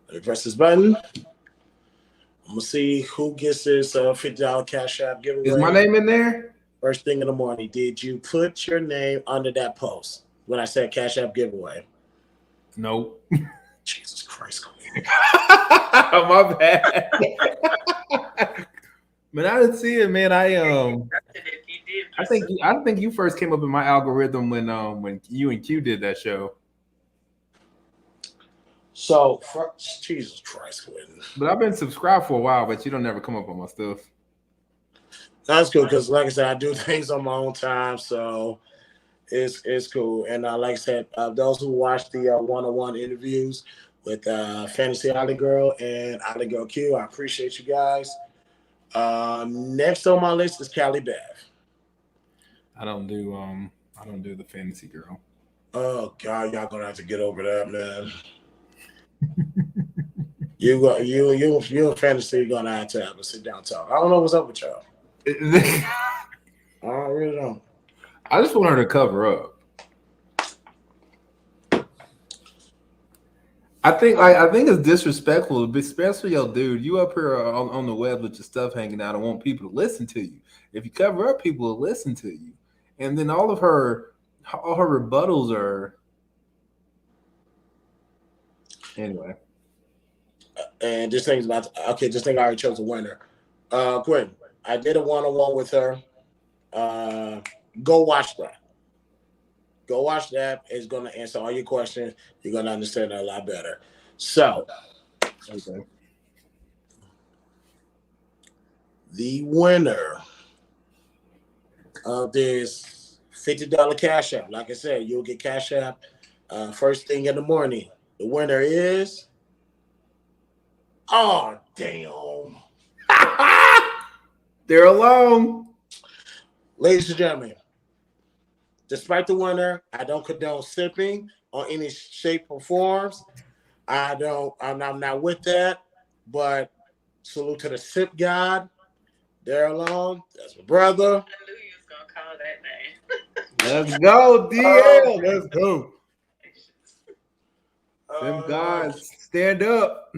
let me press this button. I'm gonna see who gets this $50 Cash App giveaway. Is my name in there? First thing in the morning. Did you put your name under that post when I said Cash App giveaway? Nope. Jesus Christ. My bad. Man, I didn't see it, man. I think you first came up in my algorithm when you and Q did that show. So, Jesus Christ, Quentin. But I've been subscribed for a while, but you don't never come up on my stuff. That's cool because, like I said, I do things on my own time, so it's cool. And like I said, those who watch the one-on-one interviews with Fantasy Alley Girl and Alley Girl Q, I appreciate you guys. Next on my list is Callie Beth. I don't do the Fantasy Girl. Oh God, y'all gonna have to get over that, man. you and Fantasy gonna have to have a sit down talk. I don't know what's up with y'all. I really don't. I just want her to cover up. I think it's disrespectful, especially yo, dude. You up here on the web with your stuff hanging out and want people to listen to you. If you cover up, people will listen to you. And then all her rebuttals are anyway. And this thing's about to, okay. This thing I already chose a winner. Quinn, I did a one-on-one with her. Go watch that. Go watch that. It's gonna answer all your questions. You're gonna understand it a lot better. So, okay. The winner of this $50 Cash App, like I said, you'll get Cash App first thing in the morning. The winner is, oh damn, They're alone. Ladies and gentlemen. Despite the winner, I don't condone sipping on any shape or forms. I'm not with that. But salute to the sip god. They're alone. That's my brother. I knew you was gonna call that name. Let's go, DL. Let's go. Them guys, stand up.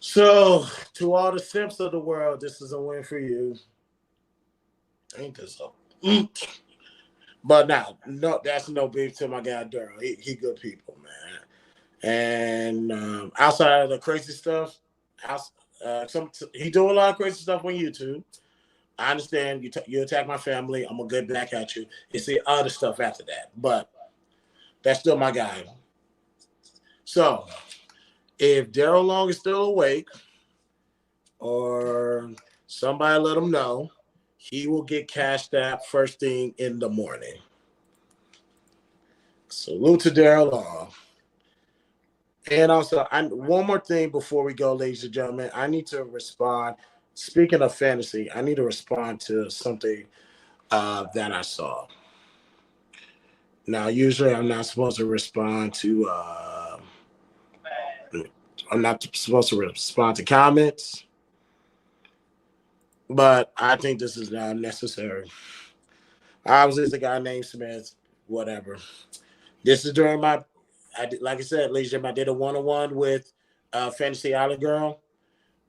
So, to all the simps of the world, this is a win for you. Ain't this so? But no, that's no beef to my guy Daryl. He good people, man. And outside of the crazy stuff, he do a lot of crazy stuff on YouTube. I understand you attack my family. I'm gonna get back at you. It's the other stuff after that, but that's still my guy. So, if Daryl Long is still awake, or somebody let him know, he will get cashed out first thing in the morning. Salute to Daryl Long. And also, one more thing before we go, ladies and gentlemen, I need to respond. Speaking of fantasy, I need to respond to something that I saw. Now, usually I'm not supposed to respond to comments, but I think this is not necessary. I was just a guy named Smith, whatever. This is during like I said, ladies and gentlemen, I did a one-on-one with Fantasy Alley Girl.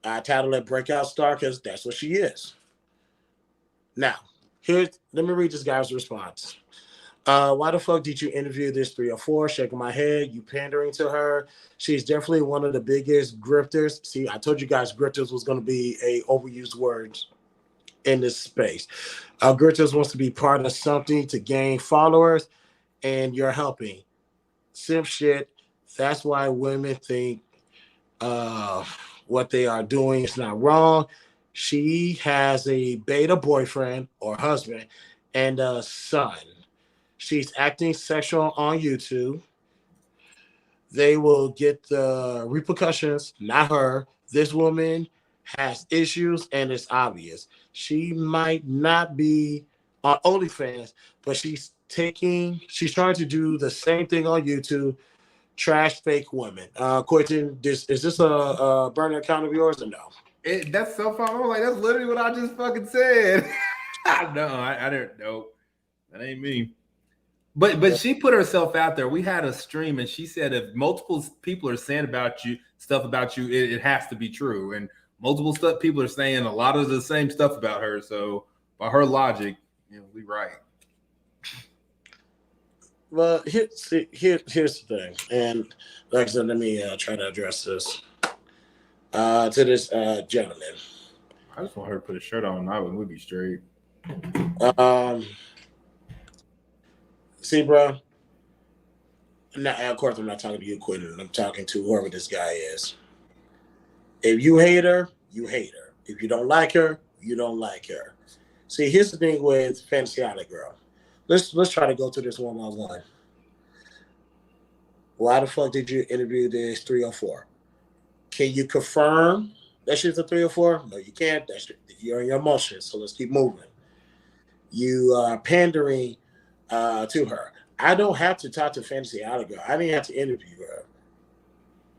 I titled it Breakout Star because that's what she is. Now, let me read this guy's response. Why the fuck did you interview this 304? Shaking my head. You pandering to her. She's definitely one of the biggest grifters. See, I told you guys grifters was going to be a overused word in this space. Grifters wants to be part of something to gain followers, and you're helping. Simp shit. That's why women think what they are doing is not wrong. She has a beta boyfriend or husband and a son. She's acting sexual on YouTube. They will get the repercussions, not her. This woman has issues and it's obvious. She might not be on OnlyFans, but she's trying to do the same thing on YouTube. Trash fake women. Quentin, is this a burner account of yours or no? That's so far. I'm like, that's literally what I just fucking said. No, I didn't know. That ain't me. But she put herself out there. We had a stream, and she said if multiple people are saying stuff about you, it has to be true. And multiple people are saying a lot of the same stuff about her. So by her logic, we right. Well, here's the thing, and like I said, let me try to address this to this gentleman. I just want her to put a shirt on, and I would be straight. See, bro, Now, of course, I'm not talking to you, Quentin. I'm talking to whoever this guy is. If you hate her, you hate her. If you don't like her, you don't like her. See, here's the thing with Fantasy Island Girl. Let's try to go through this one by one. Why the fuck did you interview this 304? Can you confirm that she's a 304? No, you can't. You're in your emotions. So let's keep moving. You are pandering to her. I don't have to talk to Fantasy Island Girl. I didn't have to interview her.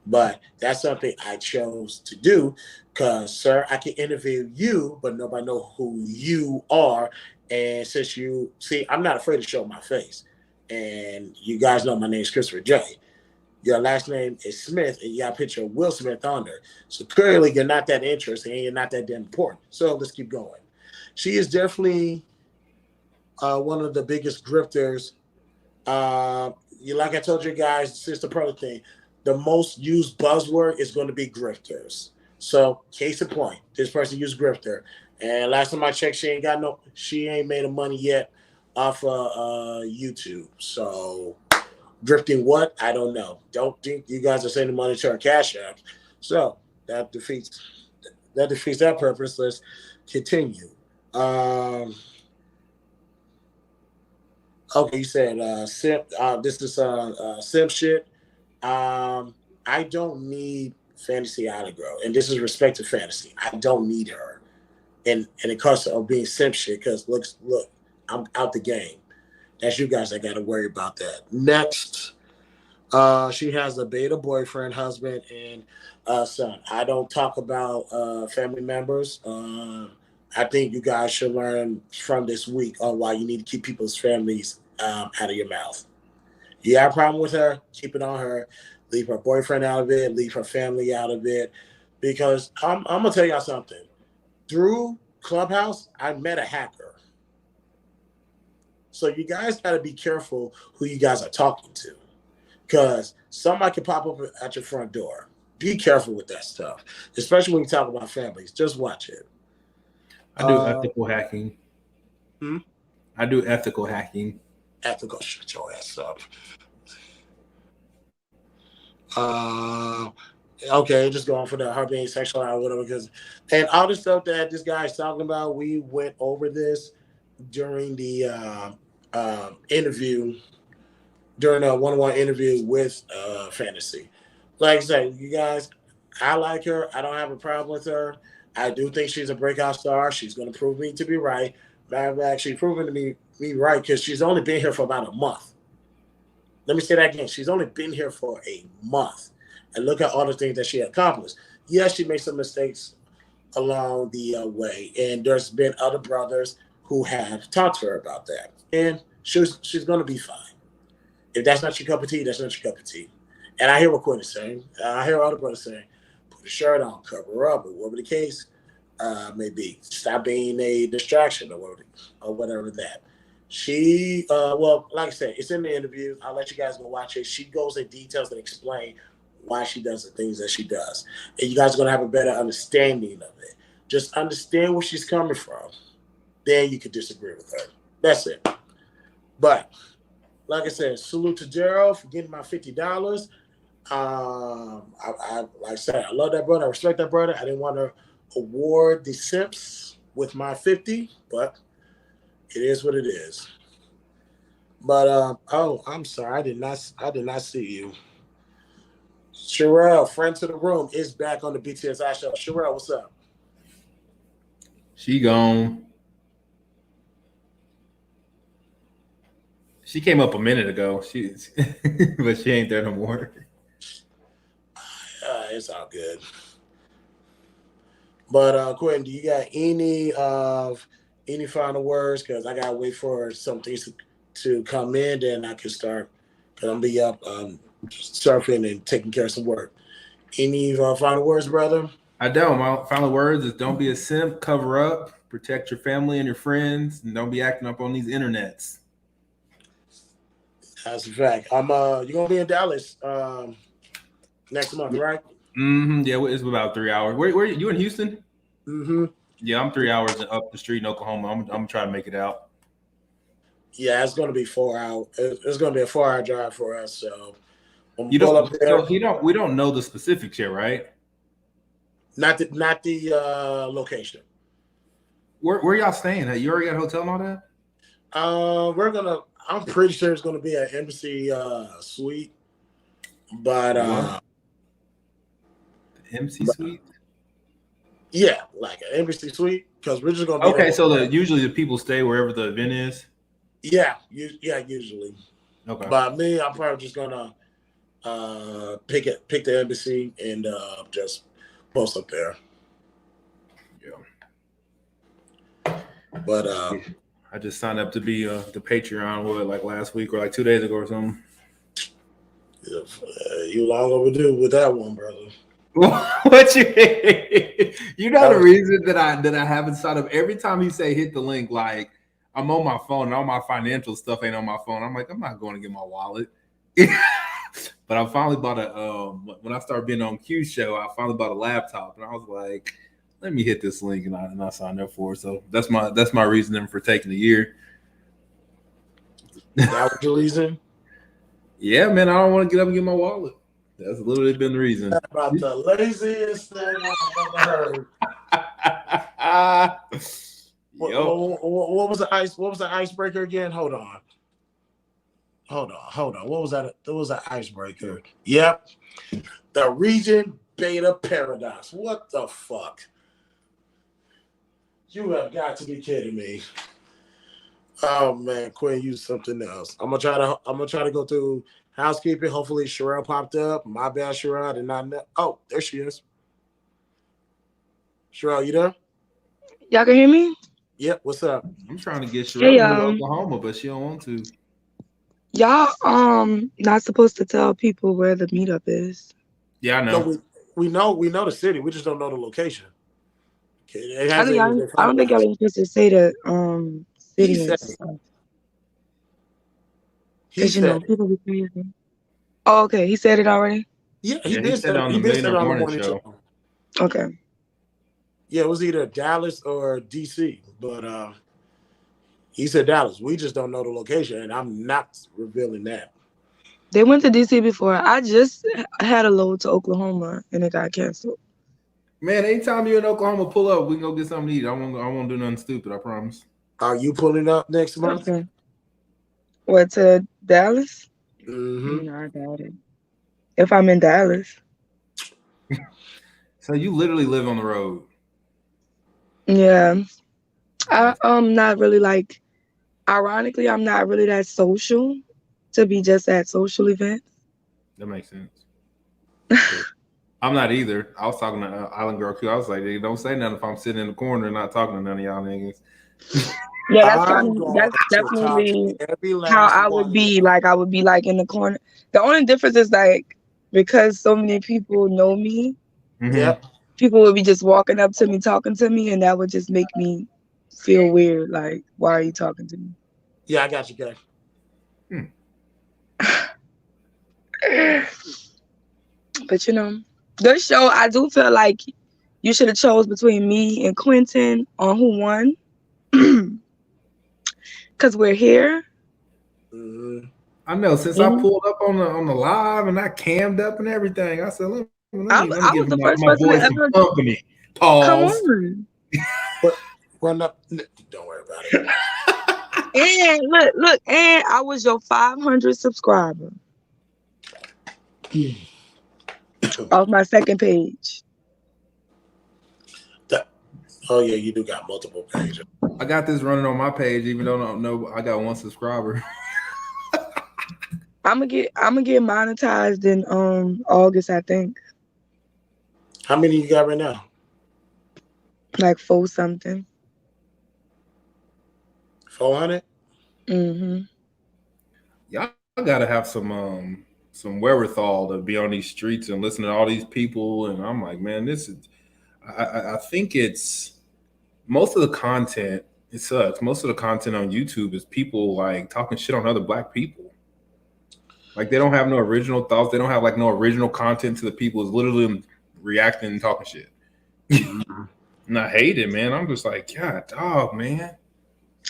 But that's something I chose to do because, sir, I can interview you, but nobody know who you are. And since you see, I'm not afraid to show my face. And you guys know my name is Christopher J. Your last name is Smith, and you got a picture of Will Smith on there. So clearly you're not that interesting and you're not that damn important. So let's keep going. She is definitely one of the biggest grifters. Like I told you guys, sister brother thing, the most used buzzword is going to be grifters. So case in point, this person used grifter. And last time I checked, she ain't made a money yet off of YouTube. So drifting what? I don't know. Don't think you guys are sending money to our Cash App. So that defeats that purpose. Let's continue. Okay, you said simp. This is simp shit. I don't need Fantasy Island Girl, and this is respect to Fantasy. I don't need her, and it comes of being simp shit because look, I'm out the game. That's you guys that got to worry about that. Next. She has a beta boyfriend, husband, and son. I don't talk about family members. I think you guys should learn from this week on why you need to keep people's families out of your mouth. You got a problem with her? Keep it on her. Leave her boyfriend out of it. Leave her family out of it. Because I'm going to tell y'all something. Through Clubhouse, I met a hacker. So you guys got to be careful who you guys are talking to. Because somebody can pop up at your front door. Be careful with that stuff, especially when you talk about families. Just watch it. I do ethical hacking. I do ethical hacking. Ethical, shut your ass up. Okay, just going for her being sexual or whatever. And all the stuff that this guy is talking about, we went over this during the interview. During a one-on-one interview with Fantasy. Like I said, you guys, I like her. I don't have a problem with her. I do think she's a breakout star. She's going to prove me to be right. I've actually proven to me right because she's only been here for about a month. Let me say that again. She's only been here for a month. And look at all the things that she accomplished. Yes, she made some mistakes along the way. And there's been other brothers who have talked to her about that. And she's going to be fine. If that's not your cup of tea, that's not your cup of tea. And I hear what Quinn is saying. I hear other brothers saying, put a shirt on, cover up, or whatever the case may be. Stop being a distraction or whatever that. She, well, like I said, it's in the interview. I'll let you guys go watch it. She goes in details and explain why she does the things that she does. And you guys are going to have a better understanding of it. Just understand where she's coming from. Then you could disagree with her. That's it. But like I said, salute to Gerald for getting my $50. Like I said, I love that brother. I respect that brother. I didn't want to award the simps with my 50, but it is what it is. But I'm sorry, I did not see you. Sherelle, friend to the room, is back on the B.TS show. Sherelle, what's up? She gone. She came up a minute ago. But she ain't there no more. It's all good. But Quentin, do you got any final words? Because I gotta wait for some things to come in, then I can start. Cause I'm be up surfing and taking care of some work. Any final words, brother? I don't. My final words is don't be a simp. Cover up. Protect your family and your friends, and don't be acting up on these internets. That's a fact. You're gonna be in Dallas next month, right? Mm-hmm. Yeah, it's about 3 hours. Where you in Houston? Mm-hmm. Yeah, I'm 3 hours up the street in Oklahoma. I'm trying to make it out. Yeah, it's going to be 4 hours. It's going to be a 4 hour drive for us. So when we You pull don't. up there, So we don't know the specifics yet, right? not the location. Where y'all staying at? You already got a hotel and all that? I'm pretty sure it's gonna be an embassy suite, but The MC suite. yeah, like an embassy suite because we're just gonna be Okay, there. so usually the people stay wherever the event is. Yeah, usually. Okay. But me, I'm probably just gonna pick the embassy and just post up there. Yeah. But I just signed up to be the Patreon like last week or like 2 days ago or something. You long overdue with that one, brother. What you know the reason that I haven't signed up. Every time you say hit the link, like I'm on my phone and all my financial stuff ain't on my phone. I'm like, I'm not going to get my wallet. But I finally bought when I started being on Q's show, I finally bought a laptop and I was like, let me hit this link and I signed up for it. So that's my reasoning for taking the year. That was your reason? Yeah, man, I don't want to get up and get my wallet. That's literally been the reason. That's about the laziest thing I've ever heard. What was the icebreaker again? Hold on. What was that? There was an icebreaker. Yep. The region beta paradox. What the fuck? You have got to be kidding me. Oh man, Quinn, use something else. I'm gonna try to go through housekeeping. Hopefully Sherelle popped up. My bad, Sherelle. I did not know. Oh, there she is. Sherelle, you there? Y'all can hear me? Yep. What's up? I'm trying to get Sherelle to Oklahoma, but she don't want to. Y'all not supposed to tell people where the meetup is. Yeah, I know. No, we know the city. We just don't know the location. Okay, I don't think y'all are supposed to say the city and stuff. Because people be crazy. Oh, okay. He said it already? Yeah, he did say it on the morning show. Okay. Yeah, it was either Dallas or DC, but he said Dallas. We just don't know the location, and I'm not revealing that. They went to DC before. I just had a load to Oklahoma, and it got canceled. Man, anytime you're in Oklahoma, pull up. We can go get something to eat. I won't do nothing stupid. I promise. Are you pulling up next month? Okay. What, to Dallas? Mm-hmm. No, I doubt it. If I'm in Dallas. So you literally live on the road. Yeah. I'm not really like, ironically, I'm not really that social to be just at social events. That makes sense. I'm not either. I was talking to Island Girl Q. I was like, hey, don't say nothing if I'm sitting in the corner and not talking to none of y'all niggas. Yeah, that's definitely how I would be. Like, I would be like in the corner. The only difference is like, because so many people know me, people would be just walking up to me, talking to me, and that would just make me feel weird. Like, why are you talking to me? Yeah, I got you, guys. But good show. I do feel like you should have chose between me and Quentin on who won. Cause we're here. I know. Since I pulled up on the live and I cammed up and everything, I said, let me give my boy some company. Pause. Come on. Run up. Don't worry about it. And look, and I was your 500 subscriber. Off my second page. Oh yeah, you do got multiple pages. I got this running on my page, even though I don't know I got one subscriber. I'm gonna get monetized in August, I think. How many you got right now? Like 4 something. 400? Y'all gotta have some wherewithal to be on these streets and listen to all these people. And I'm like, man, this is I think it's most of the content, it sucks. Most of the content on YouTube is people like talking shit on other Black people. Like they don't have no original thoughts. They don't have like no original content to the people. It's literally reacting and talking shit. And I hate it, man. I'm just like, God, dog, man.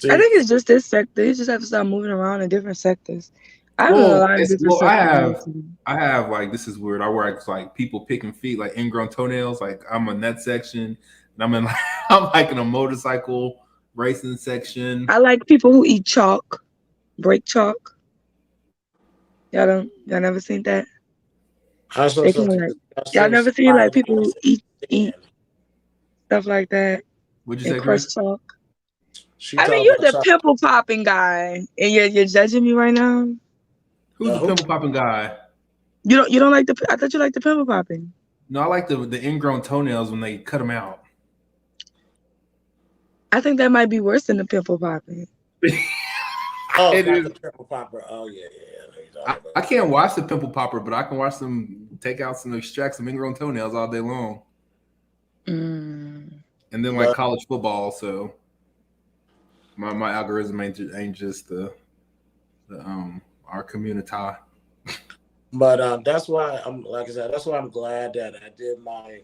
I think it's just this sector. You just have to start moving around in different sectors. I have a lot of different sectors. I have like, this is weird. I work like people picking feet, like ingrown toenails. Like I'm in that section, and I'm in like I'm like in a motorcycle racing section. I like people who eat chalk, break chalk. Y'all never seen that? Y'all never seen like people who eat stuff like that. What'd you say, crush Chris? chalk. I mean, you're the pimple popping guy, and you're judging me right now. Who's the pimple popping guy? You don't like the? I thought you liked the pimple popping. No, I like the ingrown toenails when they cut them out. I think that might be worse than the pimple popping. Oh, it is the pimple popper. Oh yeah. I can't watch the pimple popper, but I can watch them extract some ingrown toenails all day long. And then like college football, so my algorithm ain't just the our community. But that's why like I said, that's why I'm glad that I did my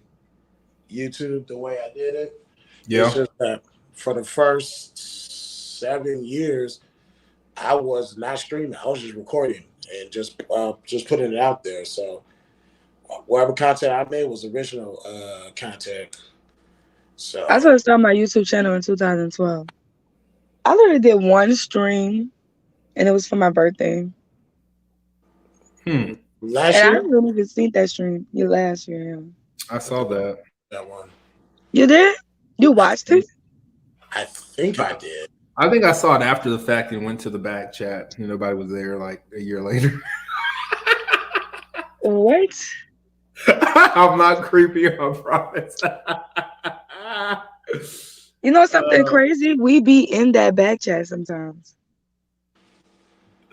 YouTube the way I did it. Yeah. It's just that for the first 7 years, I was not streaming. I was just recording and just putting it out there. So whatever content I made was original content. So I started starting my YouTube channel in 2012. I literally did one stream, and it was for my birthday. Last year? I haven't even seen that stream. Last year. Yeah. I saw that one. You did? You watched it? I think I did. I think I saw it after the fact and went to the back chat. Nobody was there like a year later. What? I'm not creepy, I promise. You know something crazy? We be in that back chat sometimes.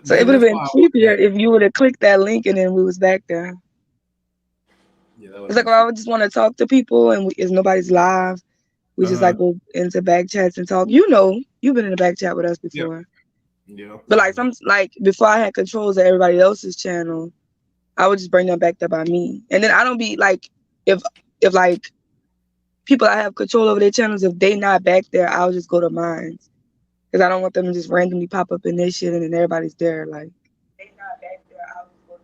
So it would have been creepier if you would have clicked that link and then we was back there. Yeah, it's like, well, I would just want to talk to people and if nobody's live, we just like go into back chats and talk. You know, you've been in the back chat with us before. Yeah. But like before I had controls of everybody else's channel, I would just bring them back there by me. And then I don't be like, if like people I have control over their channels, if they not back there, I'll just go to mine. Because I don't want them to just randomly pop up in their shit and then everybody's there. Like, they not back there, I'll just go to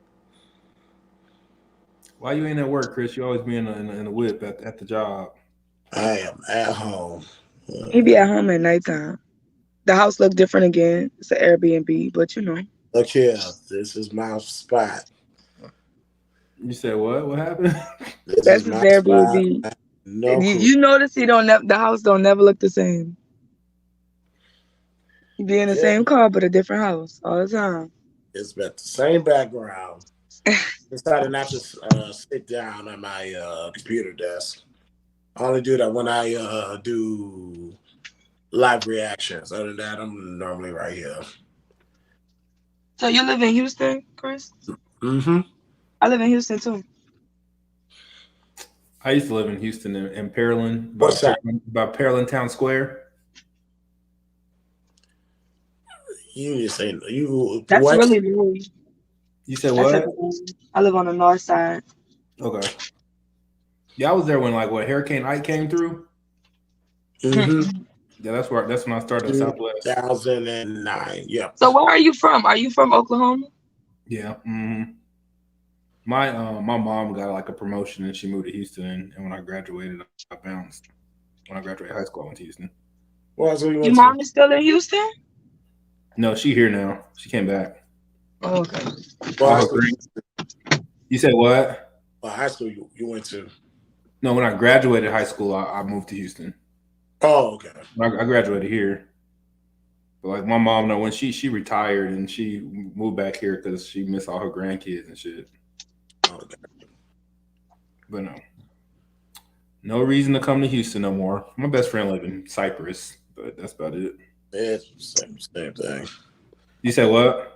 Why you ain't at work, Chris? You always be in the whip at the job. I am at home. He be at home at nighttime. The house look different again. It's an Airbnb, but you know. Look here, this is my spot. You said what? What happened? That's his Airbnb. No, you notice the house don't never look the same. You be in the same car, but a different house all the time. It's got the same background. Decided not to sit down at my computer desk. I only do that when I do live reactions. Other than that, I'm normally right here. So you live in Houston, Chris? Mm-hmm. I live in Houston too. I used to live in Houston in Pearland, by Pearland Town Square. You just say you. That's what? Really new. You said what? I live on the north side. Okay. Yeah, I was there when Hurricane Ike came through. Mm-hmm. Yeah, that's when I started in Southwest. 2009. Yeah. So where are you from? Are you from Oklahoma? Yeah. Mm-hmm. My mom got like a promotion and she moved to Houston, and when I graduated, I bounced. When I graduated high school, I went to Houston. Well, so your mom is still in Houston? No, she here now. She came back. Oh, okay. You said what? What high school you went to? No, when I graduated high school, I moved to Houston. Oh, okay. I graduated here. But like my mom, when she retired and she moved back here because she missed all her grandkids and shit. Okay. But no reason to come to Houston no more. My best friend lives in Cyprus, but that's about it. It's same thing. You said what?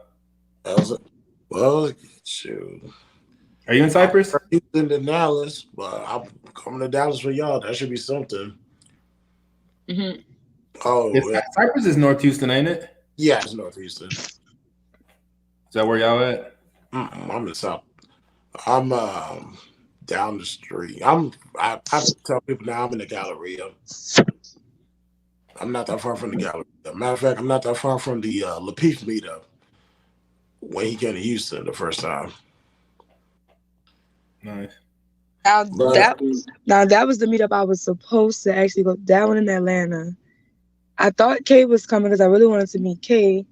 Well, shoot. Are you in Cyprus? I'm Houston to Dallas, but I'm coming to Dallas for y'all. That should be something. Mm-hmm. Oh, Cyprus is North Houston, ain't it? Yeah, it's North Houston. Is that where y'all at? I'm in South. I'm down the street. I tell people now I'm in the Galleria. I'm not that far from the gallery. Matter of fact, I'm not that far from the Lapeef meetup when he came to Houston the first time. Nice. Now that was the meetup I was supposed to actually go. That one in Atlanta. I thought Kay was coming because I really wanted to meet Kay.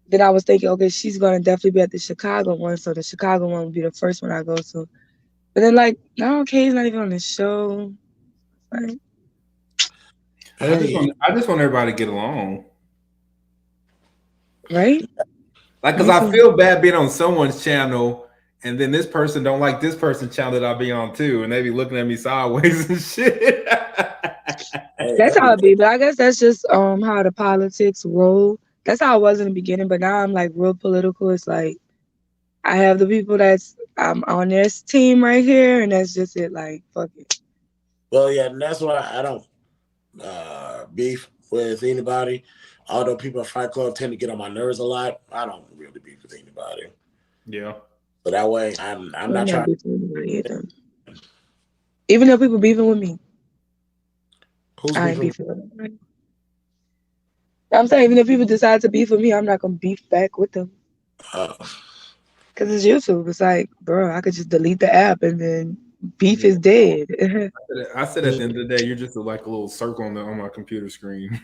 Then I was thinking, okay, she's gonna definitely be at the Chicago one, so the Chicago one would be the first one I go to. But then, like, no, Kay's not even on the show. Like, I just want everybody to get along, right? Like, because I feel bad being on someone's channel, and then this person don't like this person's channel that I'll be on too, and they be looking at me sideways and shit. That's how it be, but I guess that's just how the politics roll. That's how it was in the beginning, but now I'm like real political. It's like I have the people I'm on this team right here, and that's just it. Like, fuck it. Well, yeah, and that's why I don't beef with anybody. Although people at Fight Club tend to get on my nerves a lot, I don't really beef with anybody. Yeah. So that way, I'm not trying to either. Even though people beefing with me. I ain't beefing with them. I'm saying, even if people decide to beef with me, I'm not gonna beef back with them. Because it's YouTube. It's like, bro, I could just delete the app and then beef is dead. I said at the end of the day, you're just like a little circle on my computer screen.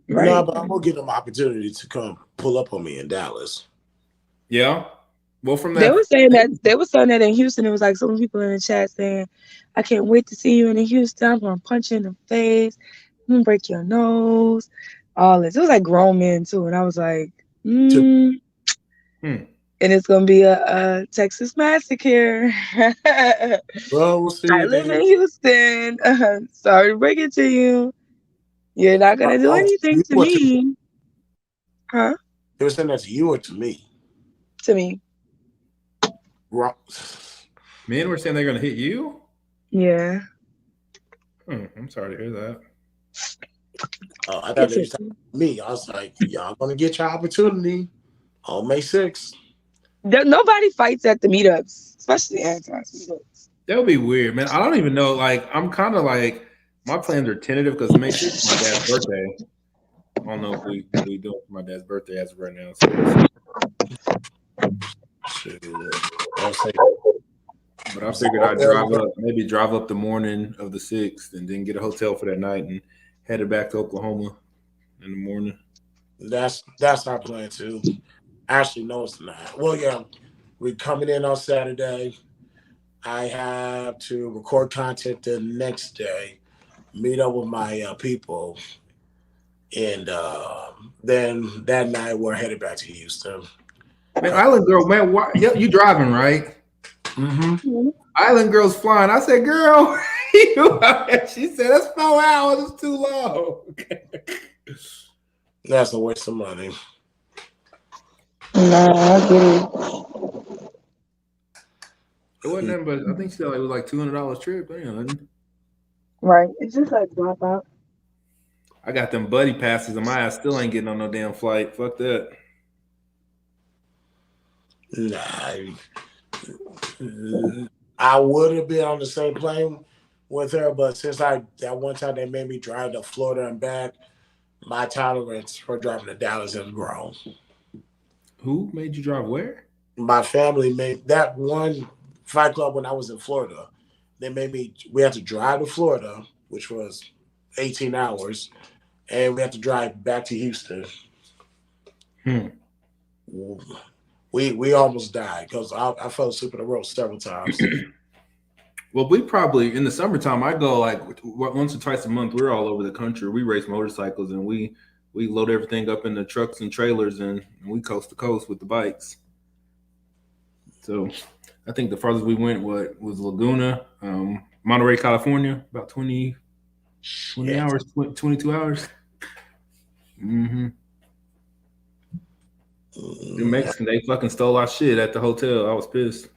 Right. No, but I'm gonna give them opportunity to come pull up on me in Dallas. Yeah. Well, from that, they were saying that in Houston. It was like some people in the chat saying, "I can't wait to see you in Houston. I'm gonna punch you in the face. I'm gonna break your nose." All this. It was like grown men too, and I was like, And it's gonna be a Texas massacre. Well, we'll see. I live in Houston. Sorry to break it to you. You're not gonna do anything to me. Huh? They were saying that to you or to me? To me. Men were saying they're gonna hit you? Yeah. I'm sorry to hear that. I thought they was talking to me. I was like, y'all gonna get your opportunity on May 6th. Nobody fights at the meetups, especially meetups. That would be weird, man. I don't even know. Like, I'm kind of like, my plans are tentative because May 6th is my dad's birthday. I don't know if we do it for my dad's birthday as of right now. But I figured I'd drive up the morning of the 6th and then get a hotel for that night and headed back to Oklahoma in the morning. That's our plan too. Actually, no, it's not. Well, yeah, we're coming in on Saturday. I have to record content the next day, meet up with my people, and then that night we're headed back to Houston. Man, Island Girl, man, why you driving, right? Mm-hmm. Island Girl's flying. I said, girl, she said, that's 4 hours. It's too long. That's a waste of money. Nah, I get it. It wasn't nothing, but I think she said it was like $200 trip. Right. It's just like drop out. I got them buddy passes and my ass still ain't getting on no damn flight. Fuck that. Nah. I would have been on the same plane with her, but since that one time they made me drive to Florida and back, my tolerance for driving to Dallas has grown. Who made you drive where? My family made that one Fight Club when I was in Florida. We had to drive to Florida, which was 18 hours, and we had to drive back to Houston. We almost died because I fell asleep in the road several times. Well, we probably in the summertime. I go like once or twice a month. We're all over the country. We race motorcycles and we load everything up in the trucks and trailers and we coast to coast with the bikes. So I think the farthest we went was Laguna, Monterey, California, about 20 hours, 22 hours. The Mexican, they fucking stole our shit at the hotel. I was pissed.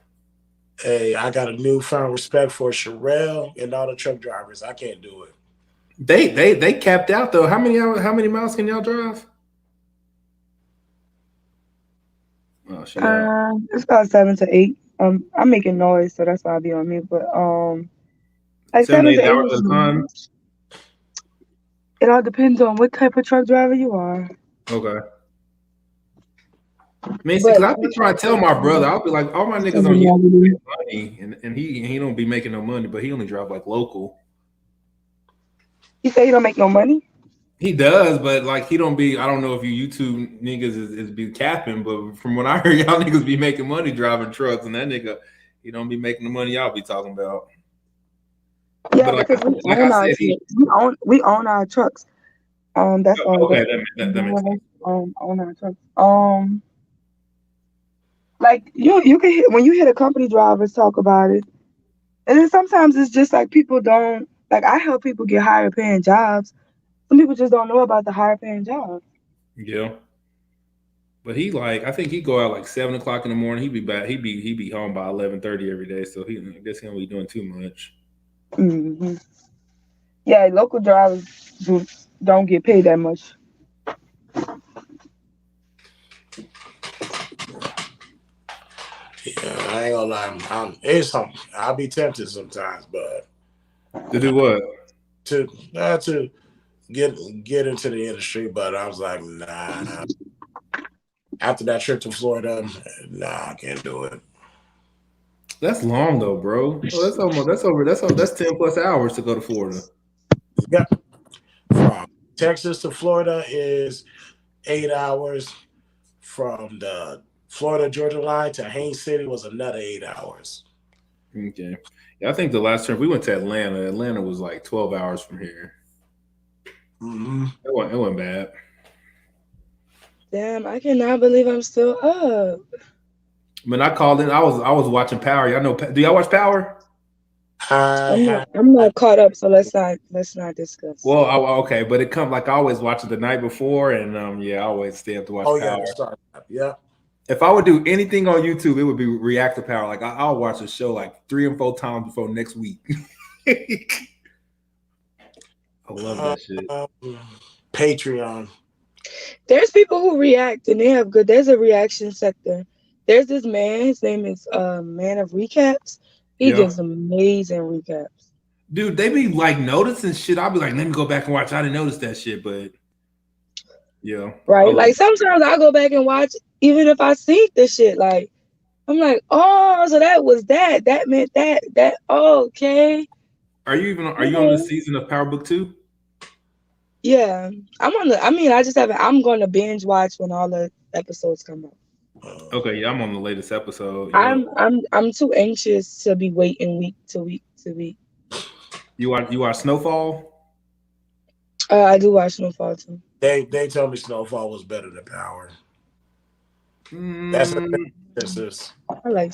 Hey, I got a newfound respect for Sherelle and all the truck drivers. I can't do it. They capped out though. How many miles can y'all drive? Oh, it's about 7 to 8. I'm making noise, so that's why I'll be on mute. But like 7 to 8 hours at a time. It all depends on what type of truck driver you are. Okay. Man, see, because I be trying to tell my brother, I'll be like, all my niggas on YouTube make money, and he don't be making no money, but he only drive like local. He say he don't make no money? He does, but like he don't be. I don't know if you YouTube niggas is be capping, but from what I heard, y'all niggas be making money driving trucks, and that nigga, he don't be making the money y'all be talking about. Yeah, but because we own our trucks. That's okay. That makes sense. Own our trucks. Like you can hear, when you hear the company drivers talk about it, and then sometimes it's just like people don't like. I help people get higher paying jobs. Some people just don't know about the higher paying jobs. Yeah. But he like, I think he go out like 7 o'clock in the morning. He be back. He be home by 11:30 every day. So I guess he don't be doing too much. Mm-hmm. Yeah, local drivers don't get paid that much. Yeah, I ain't gonna lie. It's something. I'll be tempted sometimes, but to do what? To get into the industry, but I was like, nah. After that trip to Florida, nah, I can't do it. That's long though, bro. Oh, that's 10 plus hours to go to Florida. Yeah. From Texas to Florida is 8 hours. From the Florida Georgia line to Haines City was another 8 hours. Okay. Yeah, I think the last trip we went to Atlanta. Atlanta was like 12 hours from here. Mm-hmm. It wasn't bad. Damn, I cannot believe I'm still up. When I called in, I was watching Power. Y'all know? Do y'all watch Power? I'm not caught up, so let's not discuss. Well, okay, but it comes like I always watch it the night before, and yeah, I always stay up to watch Power. Yeah, the start. Yeah. If I would do anything on YouTube, it would be react to Power. Like I'll watch a show like 3 and 4 times before next week. I love that shit. Patreon. There's people who react and they have good. There's a reaction sector. There's this man. His name is Man of Recaps. He gives amazing recaps. Dude, they be like noticing shit. I'll be like, let me go back and watch. I didn't notice that shit, but yeah. Right. Like sometimes I go back and watch, even if I see the shit. Like I'm like, oh, so that was that. That meant that. Okay. Are you on the season of Power Book 2? Yeah. I just haven't. I'm going to binge watch when all the episodes come out. Okay, yeah, I'm on the latest episode. Yeah. I'm too anxious to be waiting week to week to week. You watch Snowfall? I do watch Snowfall too. They tell me Snowfall was better than Power. That's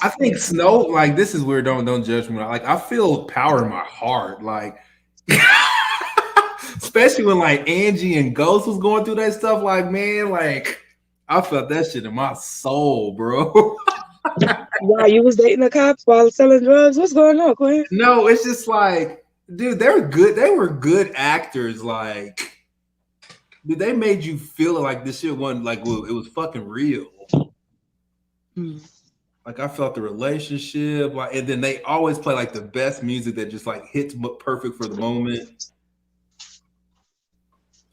I think Snow, like, this is weird. Don't judge me. Like, I feel Power in my heart, like, especially when like Angie and Ghost was going through that stuff. Like, man, like I felt that shit in my soul, bro. Wow, you was dating the cops while selling drugs? What's going on, Quinn? No, it's just like, dude, they were good. They were good actors. Like, dude, they made you feel like this shit wasn't like, well, it was fucking real. Like, I felt the relationship, like, and then they always play like the best music that just like hits perfect for the moment.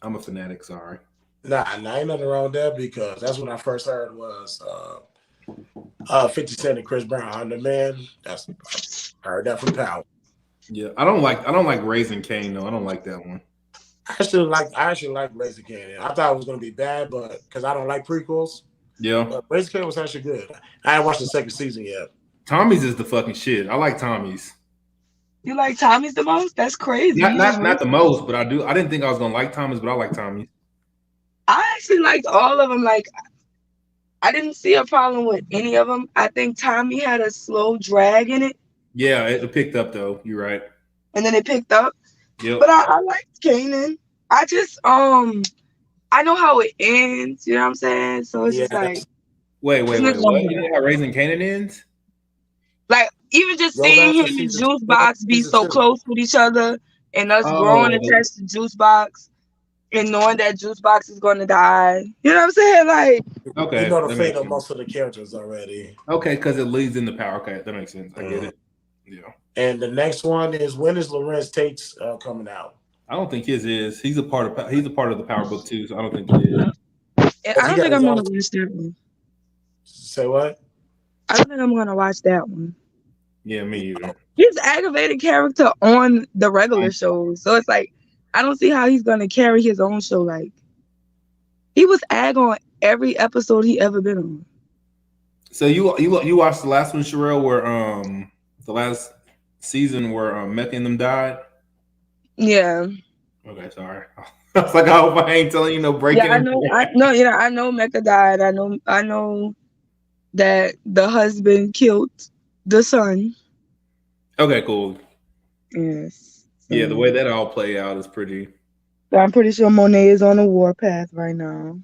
I'm a fanatic, sorry. Nah, ain't nothing wrong with that because that's when I first heard was 50 Cent and Chris Brown, I'm the Man. I heard that from Power. Yeah, I don't like Raising Cain though. I don't like that one. I actually like Raising Cain. I thought it was gonna be bad, but because I don't like prequels. Yeah, but Raising Cain was actually good. I haven't watched the second season yet. Tommy's is the fucking shit. I like Tommy's. You like Tommy's the most? That's crazy. Not the most, but I do. I didn't think I was gonna like Tommy's, but I like Tommy's. I actually liked all of them. Like, I didn't see a problem with any of them. I think Tommy had a slow drag in it. Yeah, it picked up though. You're right. And then it picked up. Yep. But I liked Kanan. I just I know how it ends. You know what I'm saying? So it's just like. Wait. What? You know how Raising Kanan ends? Like, even just seeing him and Juice Box be so close with each other and us growing attached to Juice Box and knowing that Juice Box is going to die. You know what I'm saying? Like, okay. You know the fate of most of the characters already. Okay, because it leads into Power. Okay, that makes sense. I get it. Yeah. And the next one is, when is Lorenz Tate's coming out? I don't think his is. He's a part of the Power Book too, so I don't think it is. I don't think I'm gonna watch that one. Say what? I don't think I'm gonna watch that one. Yeah, me either. He's an aggravated character on the regular shows, so it's like I don't see how he's gonna carry his own show. Like he was ag on every episode he ever been on. So you watched the last one, Sherelle, where the last season where Mecca and them died? Yeah. Okay, sorry. I was like, I hope I ain't telling you no breaking. Yeah, I know Mecca died. I know that the husband killed the son. Okay, cool. Yes. Yeah, the way that all play out is pretty. I'm pretty sure Monet is on a warpath right now.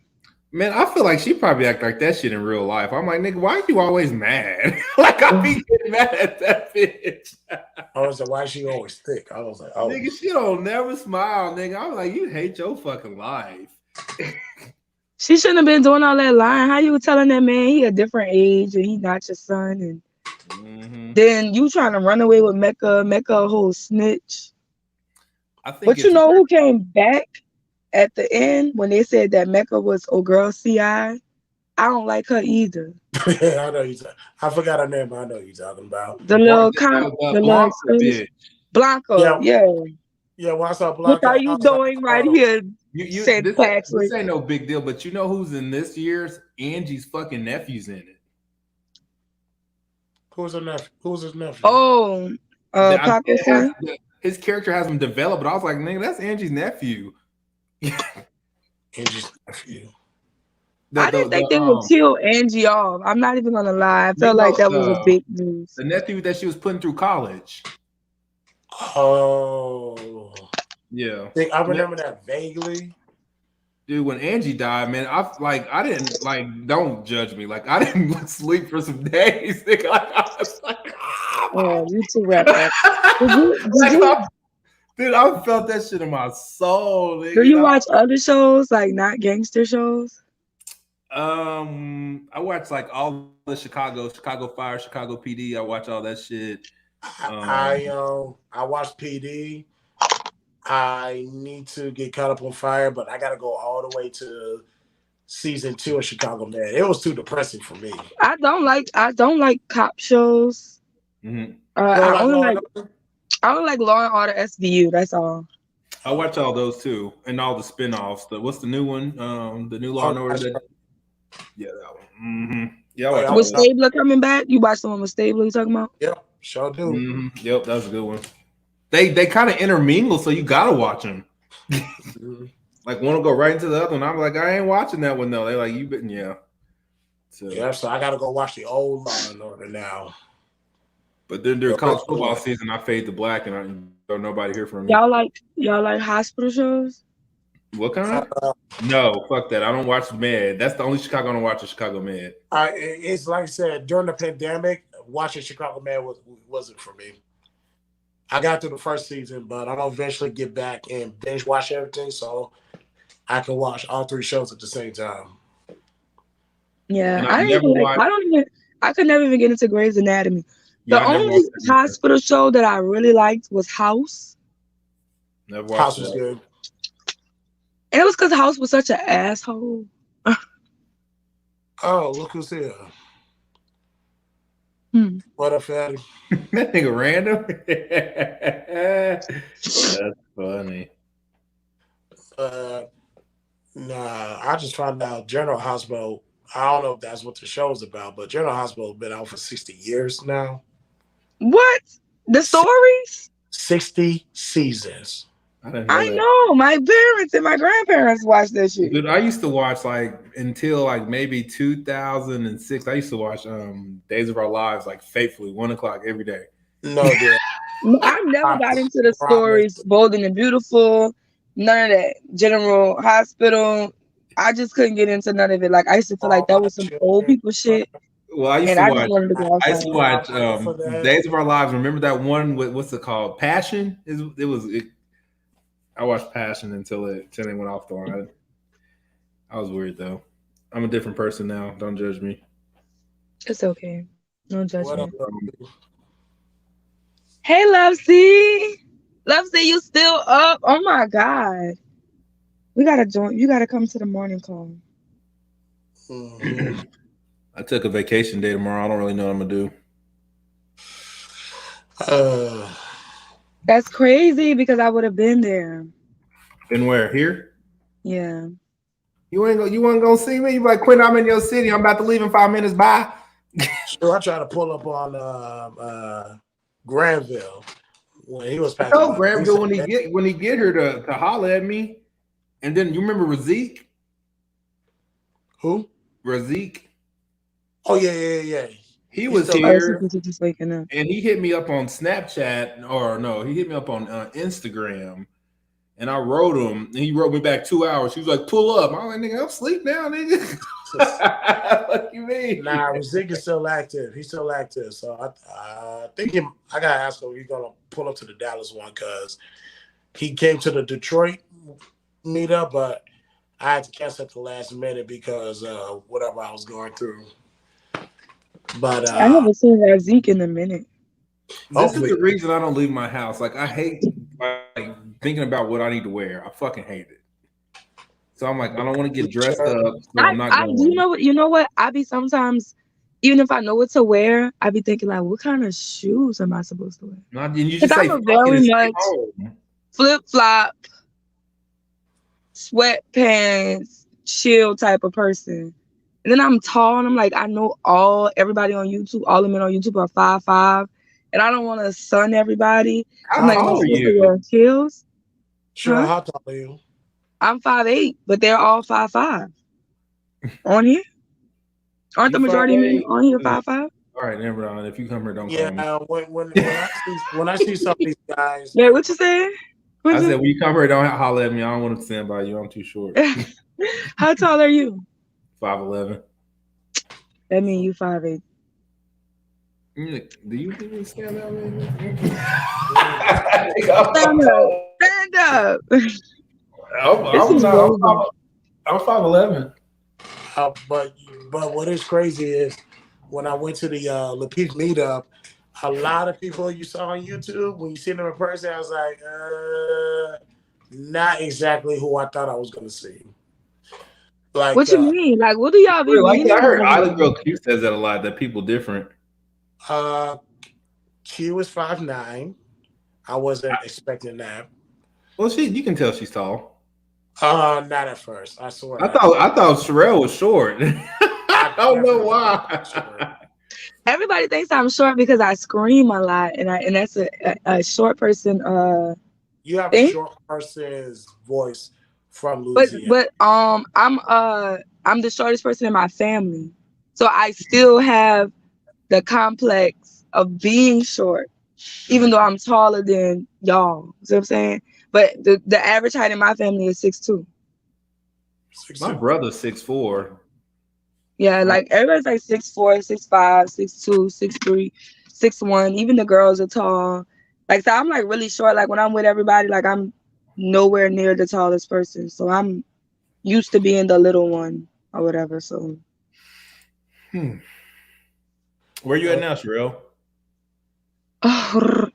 Man, I feel like she probably act like that shit in real life. I'm like, nigga, why are you always mad? Like, I be getting mad at that bitch. I was like, why is she always thick? I was like, oh. Nigga, she don't never smile, nigga. I'm like, you hate your fucking life. She shouldn't have been doing all that lying. How you telling that man he a different age and he not your son? And then you trying to run away with Mecca a whole snitch. But you know who came back at the end when they said that Mecca was old girl CI? I don't like her either. I know you. I forgot her name, but I know you're talking about the little bitch. Blanca. Yeah. When I saw Blanca, what are you doing right here? This ain't no big deal, but you know who's in this year's? Angie's fucking nephew's in it. Who's her nephew? Who's his nephew? Oh, his character hasn't developed, but I was like, nigga, that's Angie's nephew. Angie's nephew. I didn't think they would kill Angie off. I'm not even gonna lie. I felt like that was a big news. The nephew that she was putting through college. Oh. Yeah. I remember that vaguely. Dude, when Angie died, man, I didn't don't judge me. Like, I didn't sleep for some days. Like, I was like, oh, you too wrapped up. Dude, I felt that shit in my soul. Nigga. Do you watch other shows, like not gangster shows? I watch like all the Chicago Fire, Chicago PD. I watch all that shit. I watch PD. I need to get caught up on Fire, but I got to go all the way to season 2 of Chicago Med. It was too depressing for me. I don't like cop shows. Mm-hmm. I only like Law and Order SVU. That's all. I watch all those too, and all the spinoffs. What's the new one? The new Law and Order. Yeah, that one. Mm-hmm. Yeah, with Stabler coming back. You watched the one with Stabler? You talking about? Yep, sure do. Mm-hmm. Yep, that's a good one. They kind of intermingle, so you gotta watch them. Like one will go right into the other one. I'm like, I ain't watching that one though. They're like, you been So I gotta go watch the old Law and Order now. But then during college football season, I fade to black, and I don't nobody hear from me. Y'all like hospital shows? What kind? No, fuck that. I don't watch Med. That's the only Chicago I don't watch is Chicago Med. It's like I said, during the pandemic, watching Chicago Med wasn't for me. I got through the first season, but I'm gonna eventually get back and binge watch everything so I can watch all 3 shows at the same time. Yeah, I could never even get into Grey's Anatomy. The only hospital show that I really liked was House. Never watched House was good. And it was because House was such an asshole. Oh, look who's here. What up, Fatty? That nigga random. That's funny. Nah, I just found out General Hospital. I don't know if that's what the show's about, but General Hospital has been out for 60 years now. What? The stories? 60 seasons. I know. My parents and my grandparents watched that shit. Dude, I used to watch until maybe 2006. I used to watch Days of Our Lives faithfully, 1:00 every day. No, dude. I never got into the stories, Bold and the Beautiful, none of that. General Hospital. I just couldn't get into none of it. I used to feel like that was some old people shit. Well, I used to watch Days of Our Lives. Remember that one with what's it called? Passion? I watched Passion until it went off the line. I was weird though. I'm a different person now. Don't judge me. It's okay. No judgment. Hey, Love C, you still up? Oh my God. We gotta join. You gotta come to the morning call. Mhm. I took a vacation day tomorrow. I don't really know what I'm gonna do. That's crazy because I would have been there. Been where? Here? Yeah. You ain't gonna see me. You like, Quinn, I'm in your city. I'm about to leave in 5 minutes. Bye. So I tried to pull up on Granville when he was I passing told by. Granville when he get here to holler at me. And then you remember Razik? Who? Razik. Oh yeah. He was here, just waking up. and he hit me up on Snapchat, or no, he hit me up on Instagram, and I wrote him, and he wrote me back 2 hours. He was like, "Pull up." I was like, "Nigga, I'm asleep now, nigga." What you mean? Nah, Razik is still active. He's still active. So I think I gotta ask him if he's gonna pull up to the Dallas one because he came to the Detroit meetup, but I had to cancel at the last minute because whatever I was going through. But I haven't seen that Zeke in a minute. This is the reason I don't leave my house. Like, I hate thinking about what I need to wear. I fucking hate it. So I'm like, I don't want to get dressed up. So I'm not going. You know what? I be sometimes, even if I know what to wear, I be thinking like, what kind of shoes am I supposed to wear? And you just say, I'm a very much flip flop, sweatpants, chill type of person. And then I'm tall and I'm like, I know everybody on YouTube, all the men on YouTube are 5'5", and I don't want to sun everybody. So I'm like, tall are you? Chills. Sure, how tall are you? I'm 5'8", but they're all 5'5". On here? Aren't the majority of men on here 5'5"? All right, never mind. If you come here, don't call me. When I see some of these guys. Yeah, what you saying? I said, when you come here, don't holler at me. I don't want to stand by you. I'm too short. How tall are you? 5'11". That means you 5'8". Do you think you stand out, man? Stand up. I'm 5'11". But what is crazy is when I went to the Lapeef meetup, a lot of people you saw on YouTube, when you see them in person, I was like, not exactly who I thought I was going to see. Like, what you mean? Like, what do y'all be meaning? I heard Island Girl Q says that a lot, that people different. Q was 5'9". I wasn't expecting that. Well, you can tell she's tall. Not at first. I swear. I thought Sherelle was short. I don't know why. Everybody thinks I'm short because I scream a lot, and that's a short person. You have a short person's voice from Louisiana. But I'm the shortest person in my family, so I still have the complex of being short, even though I'm taller than y'all. See what I'm saying? But the average height in my family is 6'2". My brother's 6'4". Yeah, like everybody's like 6'4", 6'5", 6'2", 6'3", 6'1". Even the girls are tall. Like, so I'm like really short. Like when I'm with everybody, like I'm nowhere near the tallest person. So I'm used to being the little one or whatever. So. Where you at now, Sherelle?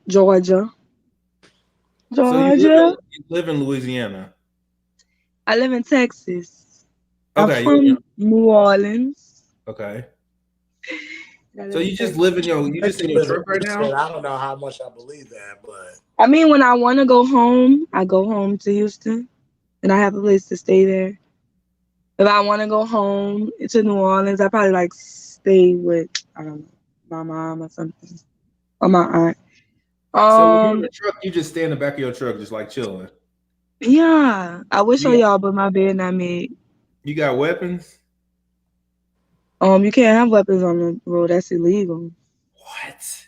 Georgia. So you live in Louisiana? I live in Texas. Okay. I'm from New Orleans. Okay. So you just live in your truck right now? I don't know how much I believe that, but I mean, when I want to go home, I go home to Houston, and I have a place to stay there. If I want to go home to New Orleans, I probably like stay with, I don't know, my mom or something, or my aunt. So when you're in the truck, you just stay in the back of your truck, just like chilling. Yeah, I wish on y'all, but my bed not made. You got weapons? You can't have weapons on the road. That's illegal. What?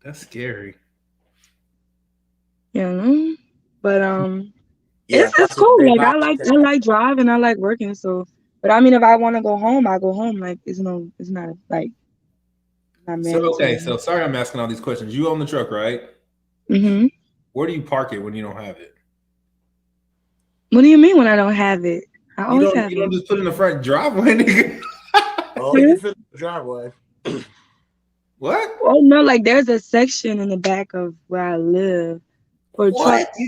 That's scary. Yeah, but it's cool. Like I like driving. I like working. So, but I mean, if I want to go home, I go home. Like it's not like. So sorry, I'm asking all these questions. You own the truck, right? Mm-hmm. Where do you park it when you don't have it? What do you mean when I don't have it? I always have it. You don't just put it in the front driveway, nigga. Oh, you fit the driveway. What? Oh no, like there's a section in the back of where I live for What? trucks.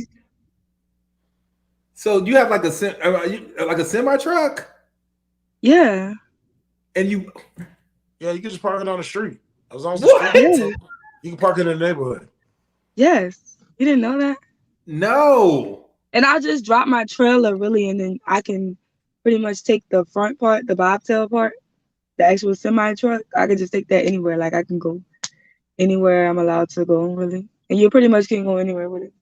So you have like a semi truck, Yeah. and you Yeah, you can just park it on the street. As long as the what? street, Yes. you can park it in the neighborhood. Yes. You didn't know that? No. And I just drop my trailer really, and then I can pretty much take the front part, the bobtail part, the actual semi truck. I can just take that anywhere. Like I can go anywhere I'm allowed to go, really. And you pretty much can go anywhere with it.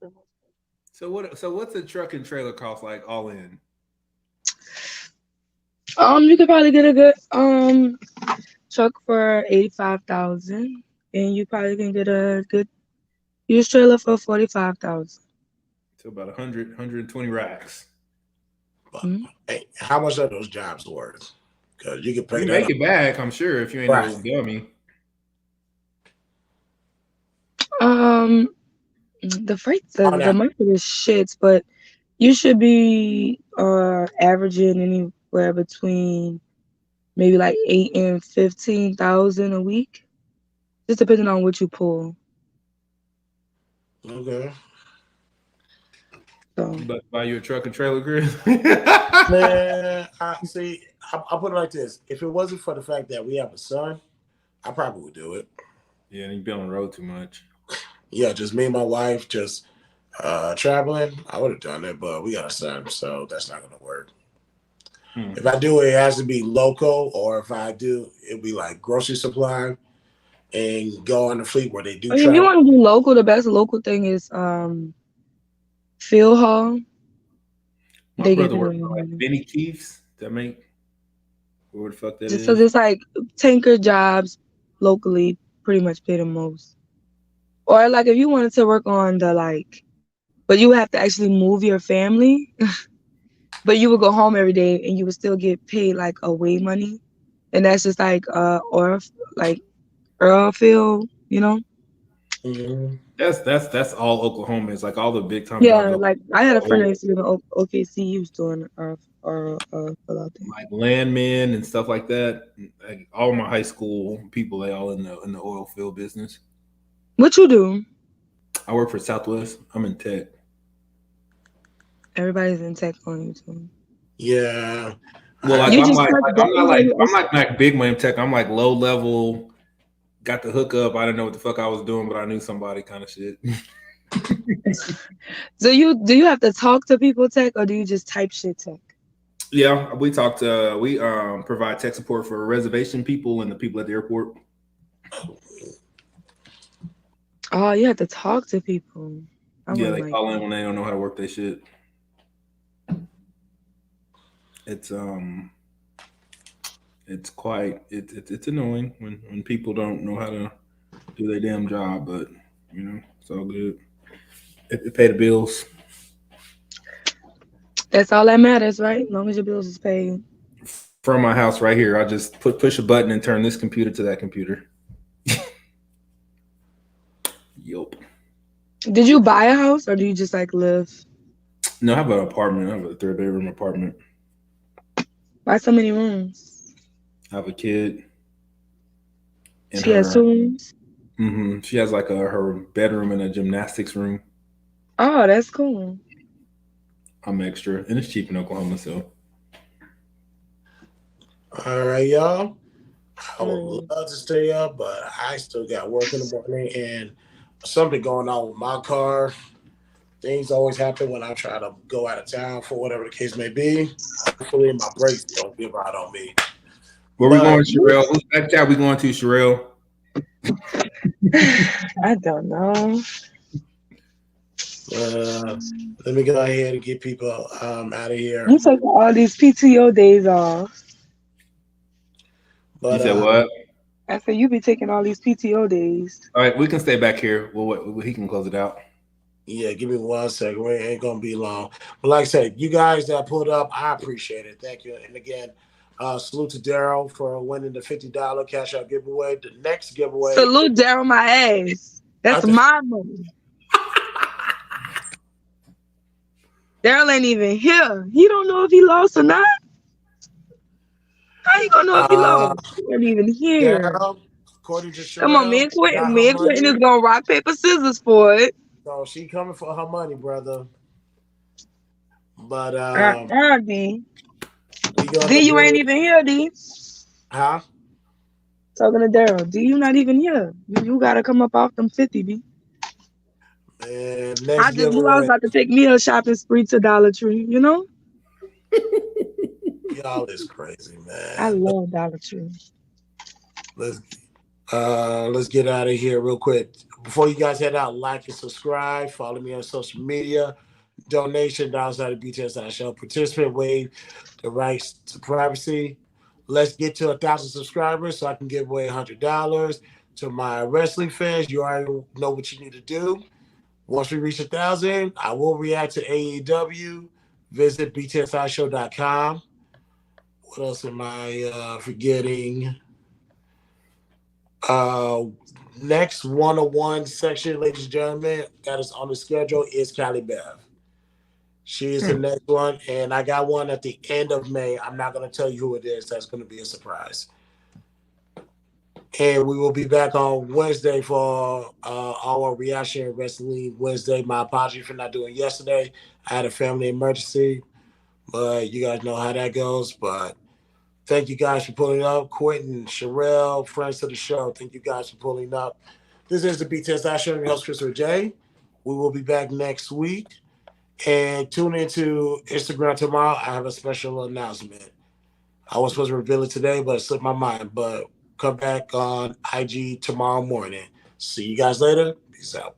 So what? So what's a truck and trailer cost like all in? You could probably get a good truck for 85,000, and you probably can get a good used trailer for 45,000. So about 120 racks. Mm-hmm. Hey, how much are those jobs worth? Because you can pay You that make it back, I'm sure, if you ain't no dummy. The freight, the market is shit, but you should be averaging anywhere between maybe like 8 and 15,000 a week, just depending on what you pull. Okay. So. But buy you a truck and trailer, Chris? Man, I'll put it like this: if it wasn't for the fact that we have a son, I probably would do it. Yeah, you've been on the road too much. Yeah, just me and my wife, just traveling. I would have done it, but we got a son, so that's not going to work. If I do it, it has to be local, or if I do, it'll be like grocery supply and go on the fleet where they do. I mean, if you want to do local, the best local thing is Field Hall. My brother worked for like Benny Keith's. That make where the fuck that is? So it's like tanker jobs locally pretty much pay the most. Or like if you wanted to work on the like, but you would have to actually move your family. But you would go home every day and you would still get paid like away money. And that's just like oil field, you know? Mm-hmm. That's all Oklahoma. It's like all the big time yeah, jobs. Like I had a friend that used to live in OKC. He was doing like landmen and stuff like that. Like all my high school people, they all in the oil field business. What you do? I work for Southwest. I'm in tech. Everybody's in tech on YouTube. Yeah. Well, like, I'm not big money tech. I'm like low level. Got the hookup. I didn't know what the fuck I was doing, but I knew somebody kind of shit. So do you have to talk to people tech, or do you just type shit tech? Yeah, we talked. We provide tech support for reservation people and the people at the airport. Oh, you have to talk to people. Yeah, they call in when they don't know how to work their shit. It's it's annoying when people don't know how to do their damn job, but you know, it's all good. It pay the bills. That's all that matters, right? As long as your bills is paid. From my house right here, I just push a button and turn this computer to that computer. Yup. Did you buy a house or do you just like live? No, I have an apartment. I have a 3-bedroom apartment. Why so many rooms? I have a kid. She has 2 rooms? Mm-hmm. She has like her bedroom and a gymnastics room. Oh, that's cool. I'm extra, and it's cheap in Oklahoma, so. All right, y'all. I would love to stay up, but I still got work in the morning and something going on with my car. Things always happen when I try to go out of town for whatever the case may be. Hopefully my brakes don't give out on me. Where we going, Sherelle? Who's that job we going to, Sherelle? I don't know. Let me go ahead and get people out of here. You take all these PTO days off. But, you said what? I said you be taking all these PTO days. All right, we can stay back here. Well, he can close it out. Yeah, give me 1 second. We ain't gonna be long. But like I said, you guys that pulled up, I appreciate it. Thank you. And again, salute to Daryl for winning the $50 cash out giveaway. The next giveaway. Salute Daryl my ass. That's my money. Daryl ain't even here. He don't know if he lost or not. How you gonna know if he lost? He ain't even here. according to Sherelle, come on, me and Quentin is gonna rock, paper, scissors for it. So she coming for her money, brother. But D. D, you ain't even here, D. Huh? Talking to Daryl. D, you not even here. You gotta come up off them 50, B. And I just knew I was about to take me a shopping spree to Dollar Tree, you know? Y'all is crazy, man. I love Dollar Tree. Let's get out of here real quick. Before you guys head out, like and subscribe. Follow me on social media. Donation, downside of B.TS show. Participant waive the rights to privacy. Let's get to 1,000 subscribers so I can give away $100 to my wrestling fans. You already know what you need to do. Once we reach 1,000, I will react to AEW. Visit btsishow.com. What else am I forgetting? Next 101 section, ladies and gentlemen, that is on the schedule is Cali Bev. She is the next one, and I got one at the end of May. I'm not going to tell you who it is. That's going to be a surprise. And we will be back on Wednesday for our reaction wrestling Wednesday. My apologies for not doing yesterday. I had a family emergency, but you guys know how that goes. But thank you guys for pulling up. Quentin, Sherelle, friends to the show, thank you guys for pulling up. This is the B.TS show. Your host, Christopher J. We will be back next week. And tune into Instagram tomorrow. I have a special announcement. I was supposed to reveal it today, but it slipped my mind. But come back on IG tomorrow morning. See you guys later. Peace out.